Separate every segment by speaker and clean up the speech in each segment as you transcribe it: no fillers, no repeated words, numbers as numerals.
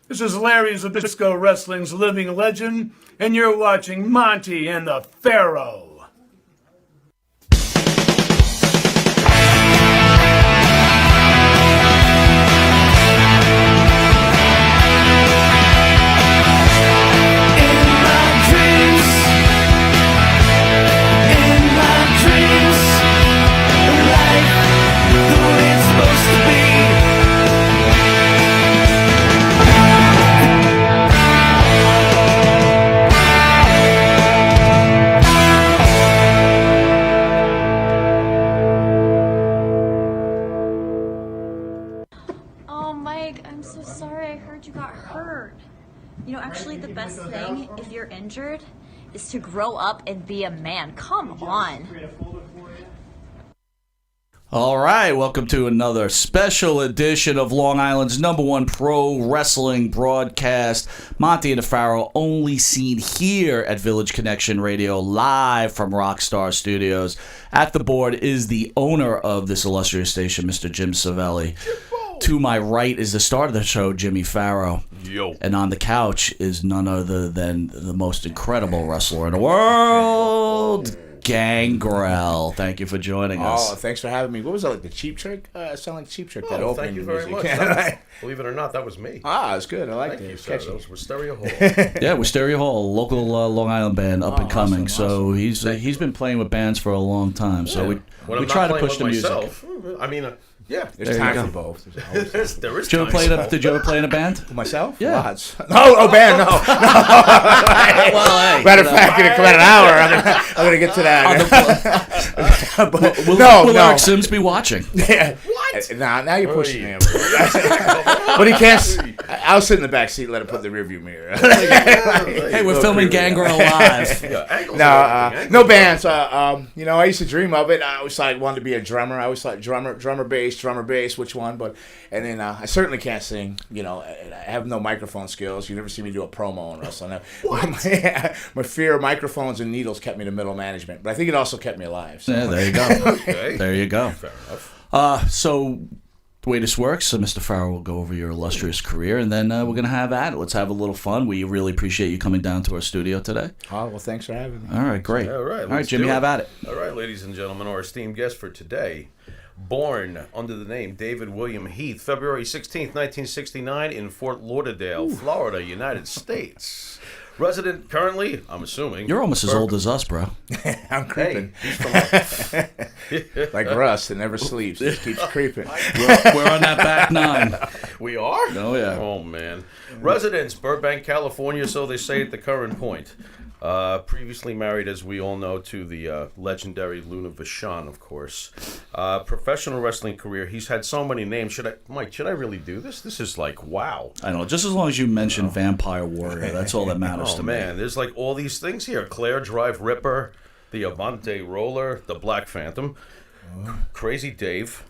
Speaker 1: This is Larry Zbyszko, wrestling's living legend, and you're watching Monty and the Pharaoh.
Speaker 2: Actually, the best thing, if you're injured, is to grow up and be a man. Come on.
Speaker 3: All right, welcome to another special edition of Long Island's #1 pro wrestling broadcast. Monty and the Pharaoh, only seen here at Village Connection Radio, live from Rockstar Studios. At the board is the owner of this illustrious station, Mr. Jim Savelli. To my right is the star of the show, Jimmy Pharaoh.
Speaker 4: Yo.
Speaker 3: And on the couch is none other than the most incredible wrestler in the world, Gangrel. Thank you for joining us.
Speaker 5: Oh, thanks for having me. What was that, like the Cheap Trick? It sounded like Cheap Trick, that opening
Speaker 4: thank you very
Speaker 5: music.
Speaker 4: much. Believe it or not, that was me.
Speaker 5: It's good. I liked it.
Speaker 4: Thank you,
Speaker 5: It's
Speaker 4: sir. That was Wisteria Hall.
Speaker 3: Yeah, Wisteria Hall, local Long Island band, up and coming.
Speaker 5: Awesome.
Speaker 3: So he's been playing with bands for a long time. So we
Speaker 4: When
Speaker 3: try
Speaker 4: I'm
Speaker 3: to
Speaker 4: not
Speaker 3: push the
Speaker 4: playing with
Speaker 3: music.
Speaker 4: myself, I mean, yeah.
Speaker 5: There's time for both.
Speaker 4: There is
Speaker 3: Did you ever
Speaker 4: time.
Speaker 3: did you ever play in a band?
Speaker 5: Myself?
Speaker 3: Yeah.
Speaker 5: Lots. Band, no.
Speaker 3: Well, hey,
Speaker 5: Matter of fact, in about an hour, I'm gonna get to that.
Speaker 3: Will Eric Sims be watching?
Speaker 5: Yeah. What? Now you're pushing me. But he can't. I'll sit in the back seat, let him put the rearview mirror.
Speaker 3: Hey, we're filming Gangrel live.
Speaker 5: No bands. I used to dream of it. I always wanted to be a drummer. I always thought drummer bass, which one? And then I certainly can't sing. I have no microphone skills. You never see me do a promo in wrestling. My fear of microphones and needles kept me to middle management, but I think it also kept me alive. So.
Speaker 3: Yeah, there you go.
Speaker 4: Okay.
Speaker 3: There you go.
Speaker 4: Fair enough.
Speaker 3: So the way this works, Mr. Pharaoh will go over your illustrious career, and then we're going to have at it. Let's have a little fun. We really appreciate you coming down to our studio today.
Speaker 5: Oh, well, thanks for having me.
Speaker 3: All right, great.
Speaker 4: All right,
Speaker 3: All right, Jimmy, have at it.
Speaker 4: All right, ladies and gentlemen, our esteemed guest for today, born under the name David William Heath, February 16th, 1969, in Fort Lauderdale, Florida, United States. Resident currently, I'm assuming.
Speaker 3: You're almost as old as us, bro.
Speaker 5: I'm creeping.
Speaker 4: Hey, he's from
Speaker 5: Like Russ, it never sleeps. It just keeps creeping.
Speaker 3: We're on that back nine.
Speaker 4: We are?
Speaker 3: Oh, yeah.
Speaker 4: Oh, man. Residence, Burbank, California, so they say at the current point. Previously married, as we all know, to the legendary Luna Vachon, of course. Professional wrestling career. He's had so many names. Mike, should I really do this? This is like, wow.
Speaker 3: I know. Just as long as you mention Vampire Warrior, that's all that matters to me.
Speaker 4: Oh, man. There's like all these things here. Claire Drive Ripper, the Avante Roller, the Black Phantom, Crazy Dave,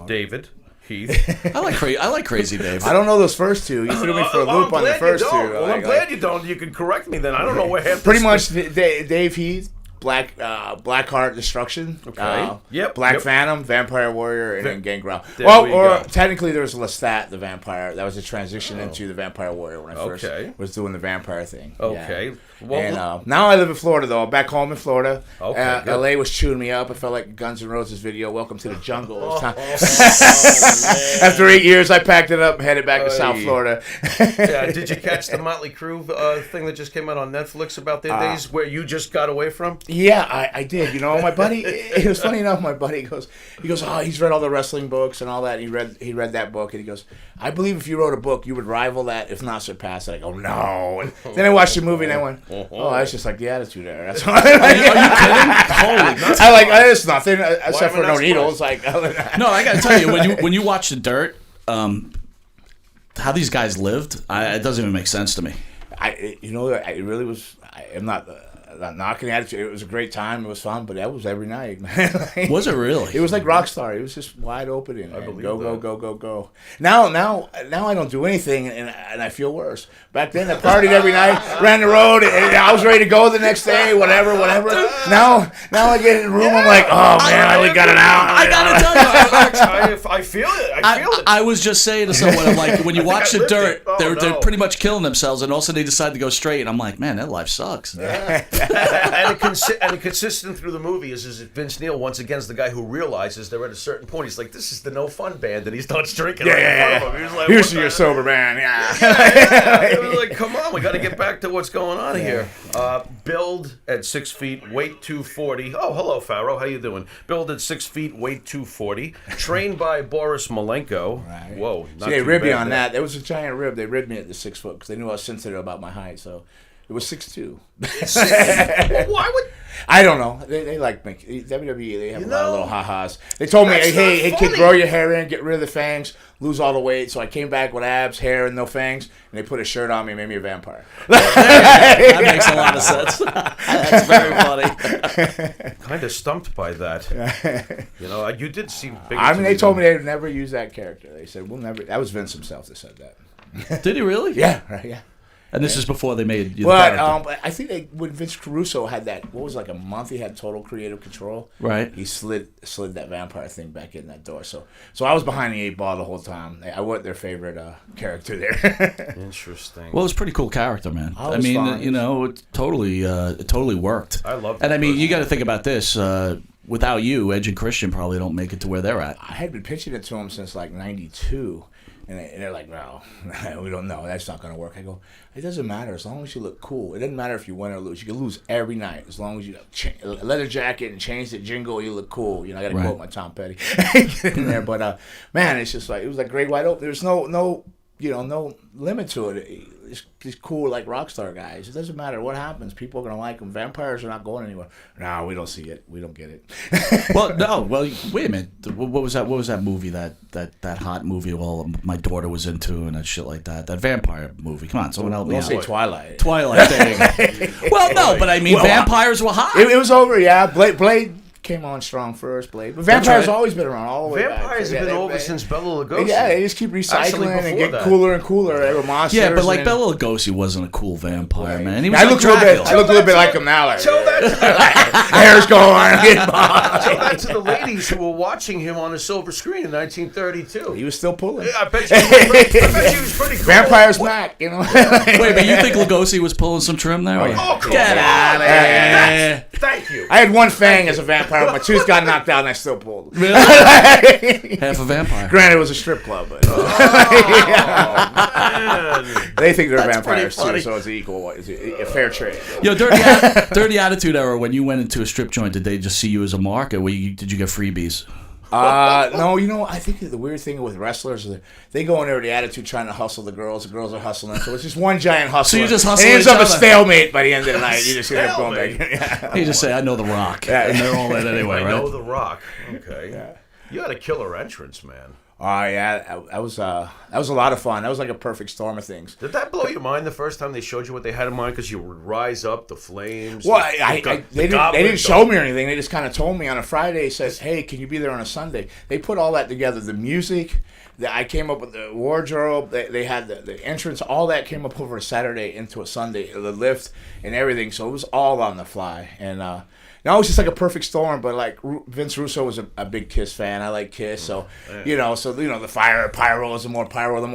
Speaker 4: David, Heath.
Speaker 3: I like Crazy Dave.
Speaker 5: I don't know those first two. You threw me for a loop on the first two.
Speaker 4: Well, I'm glad you don't. You can correct me then. I don't know where half
Speaker 5: Pretty
Speaker 4: this-
Speaker 5: much Dave Heath, Blackheart Destruction.
Speaker 4: Okay. Yep.
Speaker 5: Black
Speaker 4: Yep.
Speaker 5: Phantom, Vampire Warrior, and then Gangrel.
Speaker 4: There
Speaker 5: Well,
Speaker 4: we
Speaker 5: or
Speaker 4: go.
Speaker 5: technically there was Lestat, the Vampire. That was a transition into the Vampire Warrior when I first
Speaker 4: Okay.
Speaker 5: was doing the vampire thing.
Speaker 4: Okay.
Speaker 5: Yeah.
Speaker 4: Well,
Speaker 5: And now I live in Florida, though. Back home in Florida.
Speaker 4: Okay, good.
Speaker 5: LA was chewing me up. I felt like Guns N' Roses video, Welcome to the Jungle. It was time.
Speaker 4: man.
Speaker 5: After 8 years, I packed it up and headed back to South
Speaker 4: Oy.
Speaker 5: Florida.
Speaker 4: Yeah, did you catch the Motley Crue thing that just came out on Netflix about their days where you just got away from?
Speaker 5: Yeah, I did. My buddy, it was funny enough, my buddy goes, oh, he's read all the wrestling books and all that. And he read that book, and he goes, I believe if you wrote a book, you would rival that, if not surpass it. I go, no. And then I watched the movie, and I went, oh, that's just like the Attitude Era. That's why.
Speaker 3: Are you kidding? Holy
Speaker 5: I like, it's nothing, except for
Speaker 4: am I
Speaker 5: no
Speaker 4: not
Speaker 5: needles. Like,
Speaker 3: No, I got to tell you, when you watch The Dirt, how these guys lived, it doesn't even make sense to me.
Speaker 5: I really was. I'm not knocking attitude. It was a great time. It was fun, but that was every night, man.
Speaker 3: Was it really?
Speaker 5: It was like Rockstar. It was just wide open. And
Speaker 4: believe
Speaker 5: go,
Speaker 4: that.
Speaker 5: go. Now I don't do anything, and I feel worse. Back then, I partied every night, ran the road, and I was ready to go the next day, whatever. Now I get in the room, I'm like, oh man, I only got an hour.
Speaker 3: I gotta tell you,
Speaker 4: I feel it. I feel it.
Speaker 3: I was just saying to someone, I'm like, when you watch
Speaker 4: I
Speaker 3: The
Speaker 4: lived
Speaker 3: Dirt,
Speaker 4: it. Oh,
Speaker 3: they're
Speaker 4: no.
Speaker 3: pretty much killing themselves, and all of a sudden they decide to go straight, and I'm like, man, that life sucks.
Speaker 4: and consistent through the movie is Vince Neil once again is the guy who realizes they're at a certain point. He's like, this is the no fun band, and he starts drinking. right in front of him. He was like,
Speaker 5: Here's
Speaker 4: what
Speaker 5: to your
Speaker 4: the-
Speaker 5: sober man. Yeah.
Speaker 4: It was like, come on, we got to get back to what's going on here. Build at 6 feet, weight 240. Oh, hello, Pharaoh. How you doing? Build at 6 feet, weight 240. Trained by Boris Malenko.
Speaker 5: Right.
Speaker 4: Whoa, not
Speaker 5: See, they
Speaker 4: too
Speaker 5: ribbed me
Speaker 4: bad
Speaker 5: on
Speaker 4: there.
Speaker 5: that. There was a giant rib. They ribbed me at the 6 foot because they knew I was sensitive about my height. So it was 6'2".
Speaker 4: Well, why would?
Speaker 5: I don't know. They like me. WWE, they have a lot of little ha-has. They told me,
Speaker 4: That's
Speaker 5: hey,
Speaker 4: not
Speaker 5: kid,
Speaker 4: funny.
Speaker 5: grow your hair in, get rid of the fangs, lose all the weight. So I came back with abs, hair, and no fangs, and they put a shirt on me and made me a vampire.
Speaker 3: That makes a lot of sense. That's very funny.
Speaker 4: Kind of stumped by that. You know, you did seem big.
Speaker 5: I mean, they told me they'd never use that character. They said, we'll never. That was Vince himself that said that.
Speaker 3: Did he really?
Speaker 5: Yeah, right, yeah.
Speaker 3: And this is before they made you the
Speaker 5: But
Speaker 3: character.
Speaker 5: I think when Vince Caruso had that, what was it, like a month, he had total creative control.
Speaker 3: Right.
Speaker 5: He slid that vampire thing back in that door. So I was behind the 8 ball the whole time. I wasn't their favorite character there.
Speaker 4: Interesting.
Speaker 3: Well, it was a pretty cool character, man.
Speaker 5: Oh, it
Speaker 3: I
Speaker 5: was
Speaker 3: mean,
Speaker 5: fun.
Speaker 3: you know, it totally worked.
Speaker 4: I loved
Speaker 3: And
Speaker 4: it
Speaker 3: I mean, you got to
Speaker 4: personally.
Speaker 3: think about this. Without you, Edge and Christian probably don't make it to where they're at.
Speaker 5: I had been pitching it to them since like '92. And they're like, no, we don't know. That's not going to work. I go, it doesn't matter as long as you look cool. It doesn't matter if you win or lose. You can lose every night as long as you have leather jacket and change the jingle. You look cool. You know, I got to
Speaker 3: Right.
Speaker 5: quote my Tom Petty Get in there. But man, it's just like it was like great wide open. There's no no limit to it. It's cool like rock star guys. It doesn't matter what happens. People are gonna like them. Vampires are not going anywhere. No, we don't see it. We don't get it.
Speaker 3: Well, no. Well, wait a minute. What was that? What was that movie? That hot movie? All my daughter was into and that shit like that. That vampire movie. Come on, someone help me
Speaker 5: Don't
Speaker 3: out.
Speaker 5: say Twilight.
Speaker 3: Twilight. There you go. Well, no, but I mean,
Speaker 5: Well,
Speaker 3: vampires were hot.
Speaker 5: It was over, yeah. Blade came on strong first, Blade. But vampires
Speaker 3: right.
Speaker 5: always been around all the way back.
Speaker 4: Vampires
Speaker 5: So,
Speaker 4: have
Speaker 5: yeah,
Speaker 4: been over since Bela Lugosi.
Speaker 5: Yeah, they just keep
Speaker 4: Actually,
Speaker 5: recycling and
Speaker 4: before
Speaker 5: get
Speaker 4: that.
Speaker 5: cooler and cooler. They were monsters.
Speaker 3: Yeah, but like
Speaker 5: and-
Speaker 3: Bela Lugosi wasn't a cool vampire, man. He was
Speaker 5: I
Speaker 3: like
Speaker 5: look a little bit.
Speaker 3: Dracula.
Speaker 5: I look a little bit like him now. Like,
Speaker 4: Tell that
Speaker 5: hair's going. I'm getting bald.
Speaker 4: Tell that to the ladies who were watching him on a silver screen in 1932.
Speaker 5: He was still pulling.
Speaker 4: I bet you he was pretty cool.
Speaker 5: Vampires Mac, you know.
Speaker 3: Wait, but you think Lugosi was pulling some trim there?
Speaker 4: Oh, come
Speaker 3: Get
Speaker 4: on.
Speaker 3: out of here.
Speaker 4: Thank you.
Speaker 5: I had one fang as a vampire. My tooth got knocked out, and I still pulled.
Speaker 3: Really? Half a vampire.
Speaker 5: Granted, it was a strip club, but they think they're vampires
Speaker 3: pretty funny.
Speaker 5: too, so it's equal. It's a fair trade.
Speaker 3: Yo, Dirty Attitude Era, when you went into a strip joint, did they just see you as a mark, or did you get freebies?
Speaker 5: No, you know, I think the weird thing with wrestlers is they go in there with the attitude trying to hustle the girls. The girls are hustling, so it's just one giant hustle.
Speaker 3: So you just
Speaker 5: and
Speaker 3: hustle
Speaker 5: it ends
Speaker 3: each
Speaker 5: up a
Speaker 3: other.
Speaker 5: stalemate by the end of the night. You just end up going back.
Speaker 4: Stalemate?
Speaker 5: Yeah.
Speaker 3: You just say, I know The Rock,
Speaker 5: Yeah.
Speaker 3: and they're all in anyway,
Speaker 4: I know
Speaker 3: right?
Speaker 4: The Rock. Okay. You had a killer entrance, man.
Speaker 5: Oh yeah, that was a lot of fun. That was like a perfect storm of things.
Speaker 4: Did that blow your mind the first time they showed you what they had in mind? Because you would rise up, the flames.
Speaker 5: Well,
Speaker 4: the
Speaker 5: they didn't show me or anything. They just kind of told me on a Friday. Says, "Hey, can you be there on a Sunday?" They put all that together. The music, I came up with the wardrobe. They had the entrance. All that came up over a Saturday into a Sunday. The lift and everything. So it was all on the fly. And now it's just like a perfect storm. But like Vince Russo was a big Kiss fan. I like Kiss. So the fire pyro is the more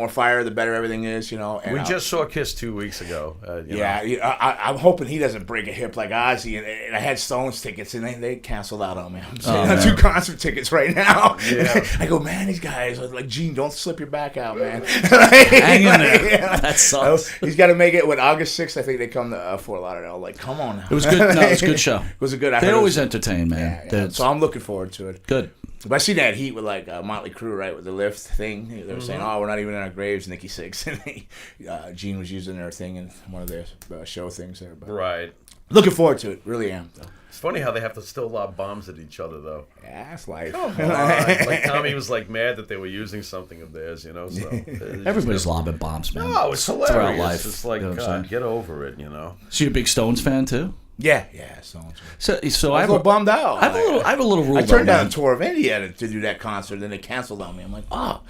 Speaker 5: fire, the better everything is. You know. And,
Speaker 4: We just saw Kiss 2 weeks ago.
Speaker 5: Yeah, I'm hoping he doesn't break a hip like Ozzy. And I had Stones tickets, and they canceled out on me. I'm saying
Speaker 3: man.
Speaker 5: 2 concert tickets right now.
Speaker 4: Yeah.
Speaker 5: I go, man, these guys are like, Gene, don't slip your back out, man.
Speaker 3: Hang in there.
Speaker 5: Yeah.
Speaker 3: That sucks.
Speaker 5: He's got to make it. With August 6th, I think they come to Fort Lauderdale. Like, come on now.
Speaker 3: It was good. No, it was a good show.
Speaker 5: It was a good. I
Speaker 3: They
Speaker 5: heard it
Speaker 3: always
Speaker 5: was-
Speaker 3: entertain, man.
Speaker 5: Yeah.
Speaker 3: That's
Speaker 5: So I'm looking forward to it.
Speaker 3: good.
Speaker 5: But I seen that heat with like Motley Crue, right, with the lift thing. They were saying, "Oh, we're not even in our graves." Nikki Sixx and Gene was using their thing in one of their show things there. But
Speaker 4: Right.
Speaker 5: looking forward to it, really am. Though.
Speaker 4: It's funny how they have to still lob bombs at each other, though.
Speaker 5: Yeah, that's life.
Speaker 4: Like Tommy was like mad that they were using something of theirs, you know. So
Speaker 3: Everybody's lobbing bombs, man.
Speaker 4: No, it's hilarious.
Speaker 3: Throughout life.
Speaker 4: It's like,
Speaker 3: You know what I'm saying?
Speaker 4: God, get over it, you know.
Speaker 3: So you a big Stones fan too?
Speaker 5: Yeah. So
Speaker 3: I
Speaker 5: I was a little bummed out.
Speaker 3: I have a little rule.
Speaker 5: I turned down
Speaker 3: man.
Speaker 5: a tour of India to do that concert, then they canceled on me. I'm like, oh.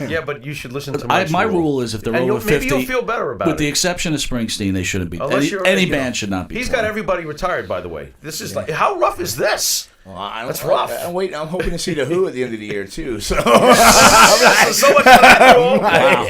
Speaker 4: Yeah, but you should listen to
Speaker 3: My rule is if they're over 50,
Speaker 4: maybe you'll feel better about it.
Speaker 3: With the exception of Springsteen, they shouldn't be.
Speaker 4: Unless
Speaker 3: Any band should not be.
Speaker 4: He's
Speaker 3: playing.
Speaker 4: got everybody retired, by the way. This is like, how rough is this?
Speaker 5: Well,
Speaker 4: That's rough.
Speaker 5: I'm hoping to see the Who at the end of the year too. So,
Speaker 4: So much for that, Joel. Wow.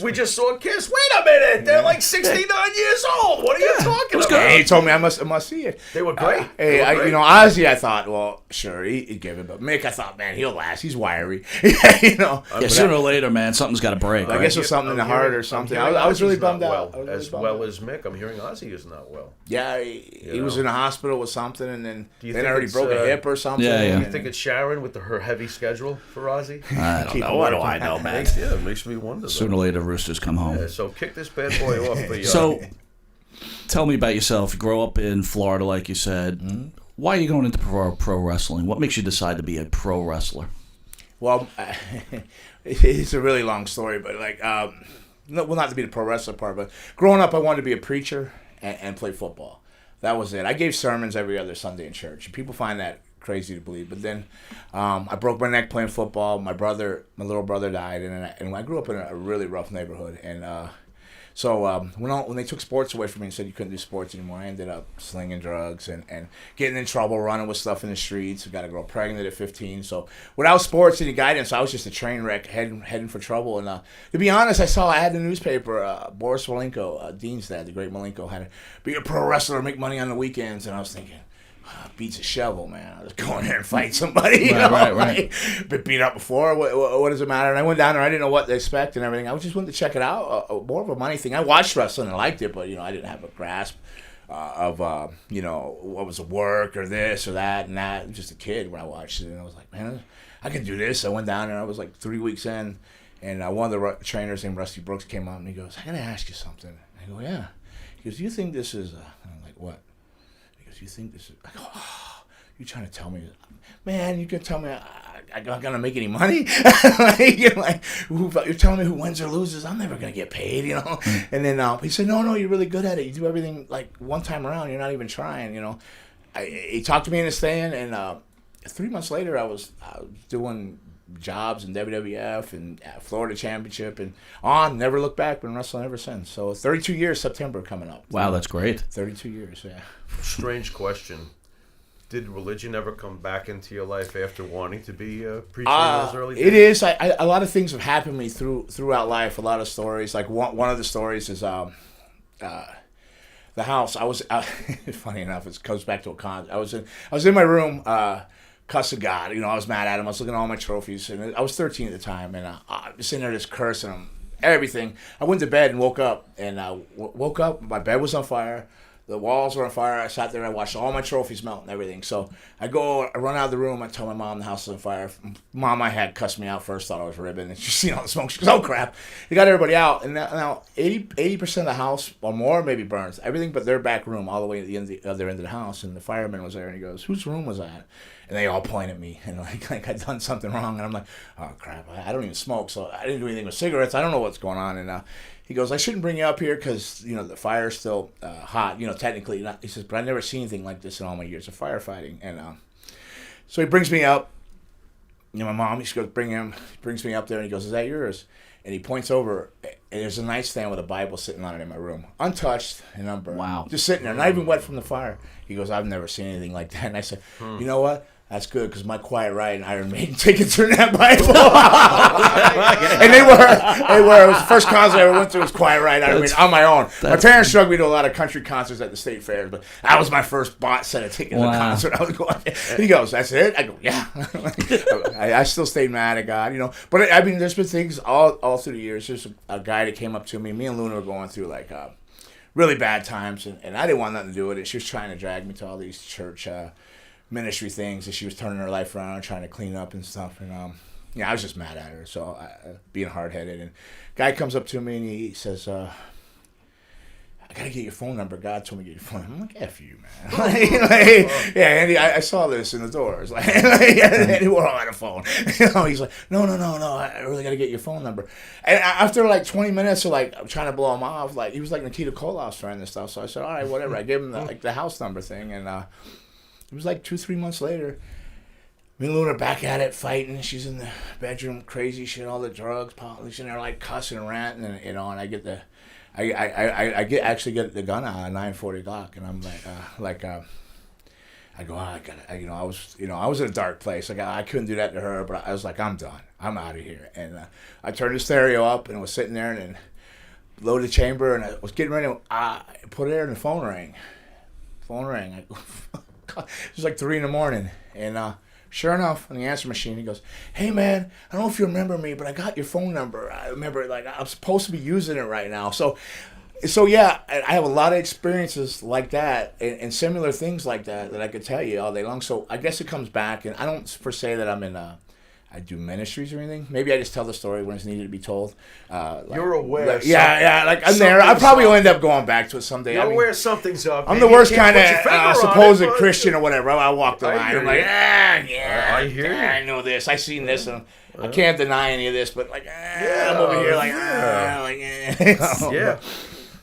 Speaker 4: We just saw Kiss. Wait a minute, they're like 69 years old. What are you talking about?
Speaker 5: He told me I must see it.
Speaker 4: They were great.
Speaker 5: Ozzy, I thought, well, sure, he'd give it, but Mick, I thought, man, he'll last. He's wiry.
Speaker 3: Sooner or later, man, something's got to break.
Speaker 5: I guess it was something in the heart or something. I was really bummed out.
Speaker 4: As well as Mick, I'm hearing Ozzy is not well.
Speaker 5: Yeah, he was in the hospital with something, and then
Speaker 4: Do you
Speaker 5: they
Speaker 4: think
Speaker 5: already broke a hip or something.
Speaker 3: Yeah.
Speaker 4: Do you think it's Sharon with her heavy schedule for Ozzy?
Speaker 3: I don't know. What do I know, man?
Speaker 4: It makes me wonder.
Speaker 3: Sooner or later, Roosters come home.
Speaker 4: Yeah, so kick this bad boy off.
Speaker 3: So, tell me about yourself. You grow up in Florida, like you said. Mm-hmm. Why are you going into pro wrestling? What makes you decide to be a pro wrestler?
Speaker 5: Well, it's a really long story, but not to be the pro wrestler part, but growing up, I wanted to be a preacher and play football. That was it. I gave sermons every other Sunday in church. People find that crazy to believe, but then I broke my neck playing football. My little brother died, and I grew up in a really rough neighborhood, and so when they took sports away from me and said you couldn't do sports anymore, I ended up slinging drugs and getting in trouble, running with stuff in the streets. I got a girl pregnant at 15. So without sports and guidance, I was just a train wreck heading for trouble. And to be honest, I had the newspaper, Boris Malenko, Dean's dad, the great Malenko, had to be a pro wrestler, make money on the weekends. And I was thinking, beats a shovel, man. I was going there and fight somebody.
Speaker 3: Right.
Speaker 5: Been beat up before. What does it matter? And I went down there. I didn't know what to expect and everything. I just wanted to check it out. More of a money thing. I watched wrestling and liked it, but I didn't have a grasp of what was the work or this or that and that. I was just a kid when I watched it, and I was like, man, I can do this. I went down there. I was like 3 weeks in, and one of the trainers named Rusty Brooks came out and he goes, "I gotta ask you something." I go, "Yeah." He goes, "Do you think this is?" And I'm like, "What?" You think this is? I go, "Oh, you trying to tell me, man? You can tell me I'm not gonna make any money? You're telling me who wins or loses? I'm never gonna get paid, And then he said, no, you're really good at it. You do everything like one time around. You're not even trying, He talked to me into staying, and 3 months later, I was doing jobs in WWF and Florida Championship and never looked back. Been wrestling ever since. So 32 years, September coming up.
Speaker 3: Wow, that's great.
Speaker 5: 32 years, yeah.
Speaker 4: Strange question. Did religion ever come back into your life after wanting to be a preacher in those early days?
Speaker 5: It is. A lot of things have happened to me throughout life. A lot of stories. Like one of the stories is the house. I was funny enough. It goes back to a con. I was in my room. Cussing God, I was mad at him. I was looking at all my trophies, and I was 13 at the time, and I was sitting there just cursing him, everything. I went to bed and woke up, and woke up. My bed was on fire, the walls were on fire. I sat there and I watched all my trophies melt and everything. So I run out of the room. I tell my mom the house is on fire. Mom, I had cussed me out first, thought I was ribbing, and she seen all the smoke. She goes, "Oh crap!" They got everybody out, and now 80% of the house or more maybe burns, everything but their back room all the way to the other end of the house. And the fireman was there, and he goes, "Whose room was that?" And they all point at me, and like I'd done something wrong. And I'm like, "Oh crap! I don't even smoke, so I didn't do anything with cigarettes. I don't know what's going on." And he goes, "I shouldn't bring you up here because the fire's still hot. Technically not." He says, "But I've never seen anything like this in all my years of firefighting." And so he brings me up. My mom, he brings me up there, and he goes, "Is that yours?" And he points over, and there's a nightstand with a Bible sitting on it in my room, untouched and unburned.
Speaker 3: Wow!
Speaker 5: Just sitting there, not even wet from the fire. He goes, "I've never seen anything like that." And I said, "You know what? That's good because my Quiet Riot and Iron Maiden tickets are in that Bible." And they were. It was the first concert I ever went to was Quiet Riot and Iron Maiden on my own. My parents drugged me to a lot of country concerts at the state fairs, but that was my first bought set of tickets to a concert I was going to. And he goes, "That's it?" I go, "Yeah." I still stayed mad at God, But I mean, there's been things all through the years. There's a guy that came up to me. Me and Luna were going through like really bad times, and I didn't want nothing to do with it. She was trying to drag me to all these church ministry things, and she was turning her life around and trying to clean up and stuff. And I was just mad at her, so being hard-headed. And guy comes up to me and he says, gotta get your phone number. God told me to get your phone number. I'm like, F you, man. Yeah, Andy, I saw this in the doors. Like, Andy, we're all on the phone. He's like, no, I really gotta get your phone number. And after like 20 minutes of like trying to blow him off, like he was like Nikita Koloff's friend and stuff. So I said, all right, whatever. I gave him the house number thing, and it was like 2-3 months later. Me and Luna are back at it, fighting. She's in the bedroom, crazy shit, all the drugs, polishing. They're like cussing and ranting, and and I get the. I actually get the gun out at 9:40 Glock, and I'm like, I go, I was in a dark place. Like I couldn't do that to her, but I was like, I'm done. I'm out of here. And I turned the stereo up and was sitting there and then loaded the chamber, and I was getting ready to put it there, and the phone rang. It was like 3 a.m, and sure enough, on the answer machine, he goes, "Hey man, I don't know if you remember me, but I got your phone number. I remember, like, I'm supposed to be using it right now." So yeah, I have a lot of experiences like that and similar things like that I could tell you all day long. So I guess it comes back, and I don't per se that I'm in I do ministries or anything. Maybe I just tell the story when it's needed to be told.
Speaker 4: You're aware.
Speaker 5: Like I'm there. I probably will end up going back to it someday.
Speaker 4: You're aware something's up.
Speaker 5: I'm the worst kind of supposed Christian or whatever. I walk the line. I'm like,
Speaker 4: I hear you.
Speaker 5: I know this. I seen this. And I can't deny any of this, but like, I'm over here like,
Speaker 4: yeah.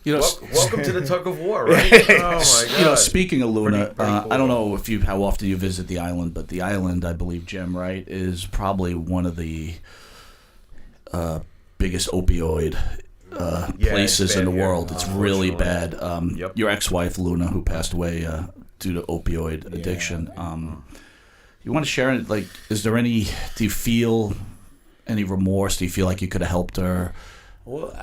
Speaker 3: You know,
Speaker 4: welcome to the tug of war, right? Oh my God.
Speaker 3: You know, speaking of Luna,
Speaker 4: Pretty cool.
Speaker 3: I don't know how often you visit the island, but the island, I believe, Jim, right, is probably one of the biggest opioid places in the world. It's really bad. Your ex-wife Luna, who passed away due to opioid addiction. You want to share it? Like, is there any? Do you feel any remorse? Do you feel like you could have helped her?
Speaker 5: Well,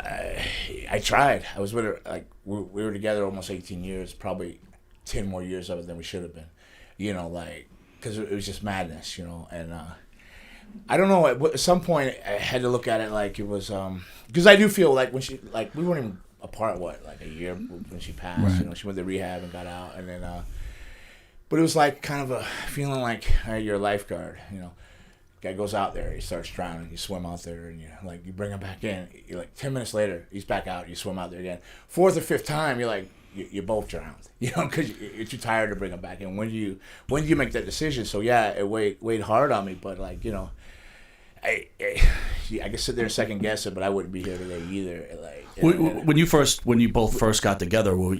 Speaker 5: I tried. I was with her, like, we were together almost 18 years, probably 10 more years of it than we should have been, like, because it was just madness, and I don't know, at some point I had to look at it like it was, because I do feel like when she, like, we weren't even apart, like a year when she passed,
Speaker 3: right.
Speaker 5: She went to rehab and got out, and then, but it was like kind of a feeling like you're a lifeguard, Guy goes out there, he starts drowning, you swim out there, and you bring him back in. You're like 10 minutes later, he's back out, you swim out there again. 4th or 5th time, you're like, you're both drowned, because you're too tired to bring him back in. When do you make that decision? So yeah, it weighed hard on me, but like, I could sit there and second guess it, but I wouldn't be here today either. Like,
Speaker 3: when you both first got together, were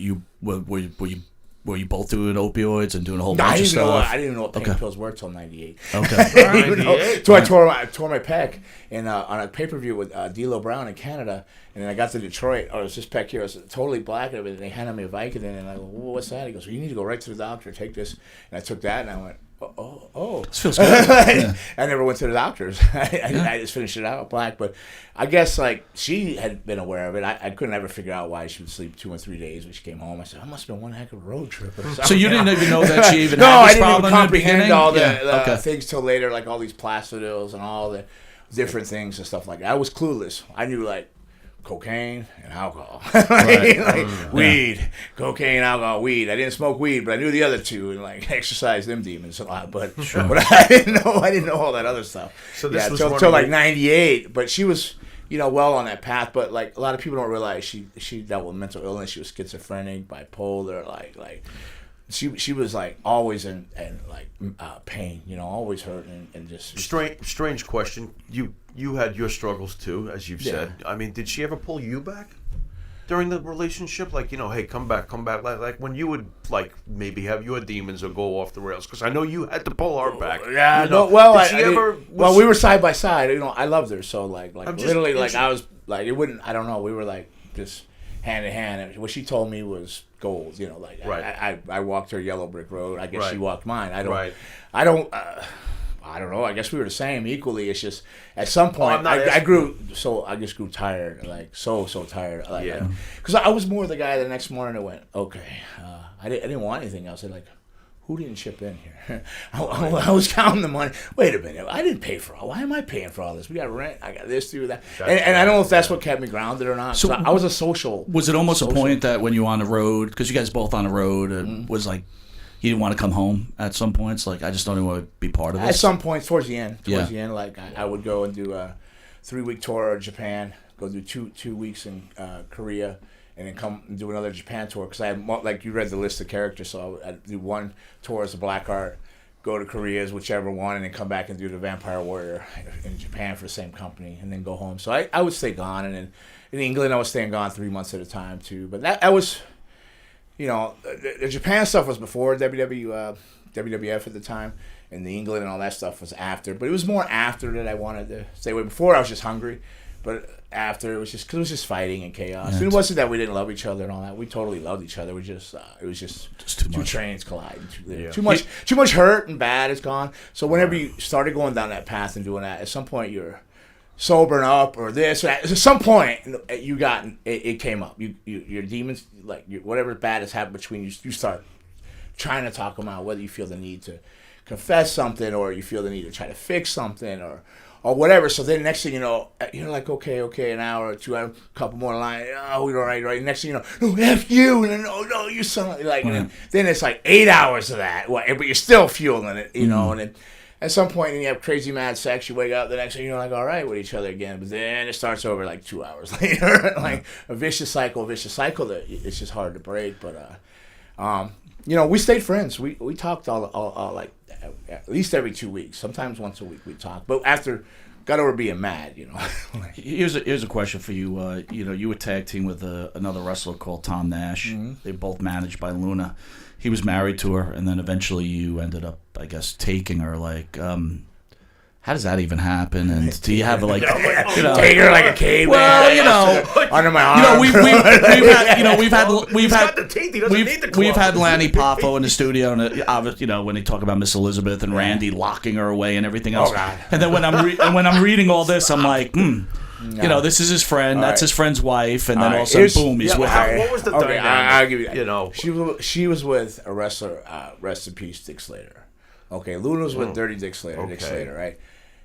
Speaker 3: you both doing opioids and doing a whole bunch of stuff?
Speaker 5: I didn't even know what pain pills were till '98.
Speaker 3: Okay.
Speaker 5: So I tore my pec on a pay-per-view with D'Lo Brown in Canada, and then I got to Detroit. Oh, it was this pec here. It was totally black and everything. They handed me a Vicodin, and I go, well, "What's that?" He goes, "Well, you need to go right to the doctor. Take this." And I took that, and I went, oh.
Speaker 3: This feels good. Yeah.
Speaker 5: I never went to the doctors. I just finished it out black. But I guess like she had been aware of it. I couldn't ever figure out why she would sleep 2 or 3 days when she came home. I said, I must have been one heck of a road trip or something.
Speaker 3: So you didn't even know that she even
Speaker 5: no,
Speaker 3: had
Speaker 5: I
Speaker 3: this
Speaker 5: didn't even
Speaker 3: problem in the
Speaker 5: comprehend
Speaker 3: beginning?
Speaker 5: all the
Speaker 3: Okay.
Speaker 5: things till later, like all these plastidils and all the different things and stuff like that. I was clueless. I knew like cocaine and alcohol, weed, cocaine, alcohol, weed. I didn't smoke weed, but I knew the other two and like exercise them demons a lot. But I didn't know all that other stuff.
Speaker 4: So this was
Speaker 5: till like '98. But she was, well on that path. But like a lot of people don't realize she dealt with mental illness. She was schizophrenic, bipolar, like. She was like always in pain, always hurting and just
Speaker 4: strange question. You had your struggles too, as you've said. I mean, did she ever pull you back during the relationship? Like, hey, come back. Like when you would like maybe have your demons or go off the rails? Because I know you had to pull her back.
Speaker 5: Yeah, we were side by side. I loved her, so like literally, like I was like it wouldn't. I don't know. We were like just hand in hand. What she told me was gold. Right. I walked her yellow brick road. I guess she walked mine. I don't know. I guess we were the same equally. It's just at some point I just grew tired, like so tired. Because I was more the guy the next morning that went, okay. I didn't want anything else. Like, who didn't chip in here? I was counting the money. Wait a minute. I didn't pay for all. Why am I paying for all this? We got rent. I got this, do that. And I don't know if that's what kept me grounded or not. So I was a social.
Speaker 3: Was it almost a point that when you were on the road, because you guys both on the road, it was like you didn't want to come home at some points? Like, I just don't even want to be part of this?
Speaker 5: At some points, towards the end, like I would go and do a 3-week tour of Japan, go do two weeks in Korea, and then come and do another Japan tour because I had like you read the list of characters, so I'd do one tour as a Blackheart, go to Korea's whichever one, and then come back and do the Vampire Warrior in Japan for the same company, and then go home. So I would stay gone, and then in England I was staying gone 3 months at a time too. But that was, the Japan stuff was before WWF at the time, and the England and all that stuff was after. But it was more after that I wanted to stay away. Before I was just hungry, but after it was just because it was just fighting and chaos. And it wasn't that we didn't love each other and all that. We totally loved each other. We just it was just two trains colliding. Too much hurt and bad is gone. So whenever you started going down that path and doing that, at some point you're sobering up or this or that. At some point you got it came up. Your demons, like whatever bad has happened between you, you start trying to talk them out. Whether you feel the need to confess something or you feel the need to try to fix something or whatever. So then next thing you know, you're like, okay, an hour or two, a couple more lines. Oh, we're all right. Next thing you know, no, F you. And then, no, you son. Like, and then it's like 8 hours of that. But you're still fueling it, And then at some point, you have crazy mad sex. You wake up the next day, you're like, all right with each other again. But then it starts over like 2 hours later. Like a vicious cycle that it's just hard to break. But, we stayed friends. We talked all like, at least every 2 weeks, sometimes once a week we talk. But after, got over being mad,
Speaker 3: Here's a question for you. You were tag team with another wrestler called Tom Nash. Mm-hmm. They both managed by Luna. He was married to her, and then eventually you ended up, I guess, taking her. Like, how does that even happen? And do you have
Speaker 5: take her like a caveman?
Speaker 3: Well,
Speaker 5: under my arm.
Speaker 3: We've had Lanny Poffo in the studio, and when they talk about Miss Elizabeth and Randy locking her away and everything else.
Speaker 5: Oh, God.
Speaker 3: And then when I'm reading all this, I'm like, this is his friend. That's his friend's wife, and then all of a sudden, boom, he's with her.
Speaker 4: What was the dynamic?
Speaker 5: I'll give you that. She was with a wrestler. Rest in peace, Dick Slater. Okay, Luna was with Dirty Dick Slater.
Speaker 4: Okay.
Speaker 5: Dick Slater, right?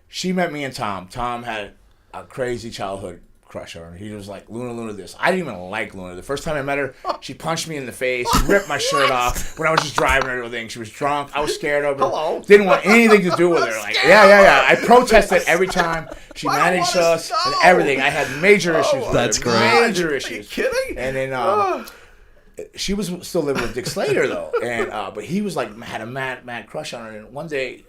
Speaker 5: She met me and Tom. Tom had a crazy childhood crush on her. He was like, Luna this. I didn't even like Luna. The first time I met her, she punched me in the face, ripped my shirt off when I was just driving her to a thing. She was drunk. I was scared of her.
Speaker 4: Hello?
Speaker 5: Didn't want anything to do with her. Like, yeah. I protested every time she managed us and everything. I had major issues with her.
Speaker 3: That's great.
Speaker 5: Major issues.
Speaker 4: Are you kidding?
Speaker 5: And then she was still living with Dick Slater though, and but he was like had a mad crush on her. And one day,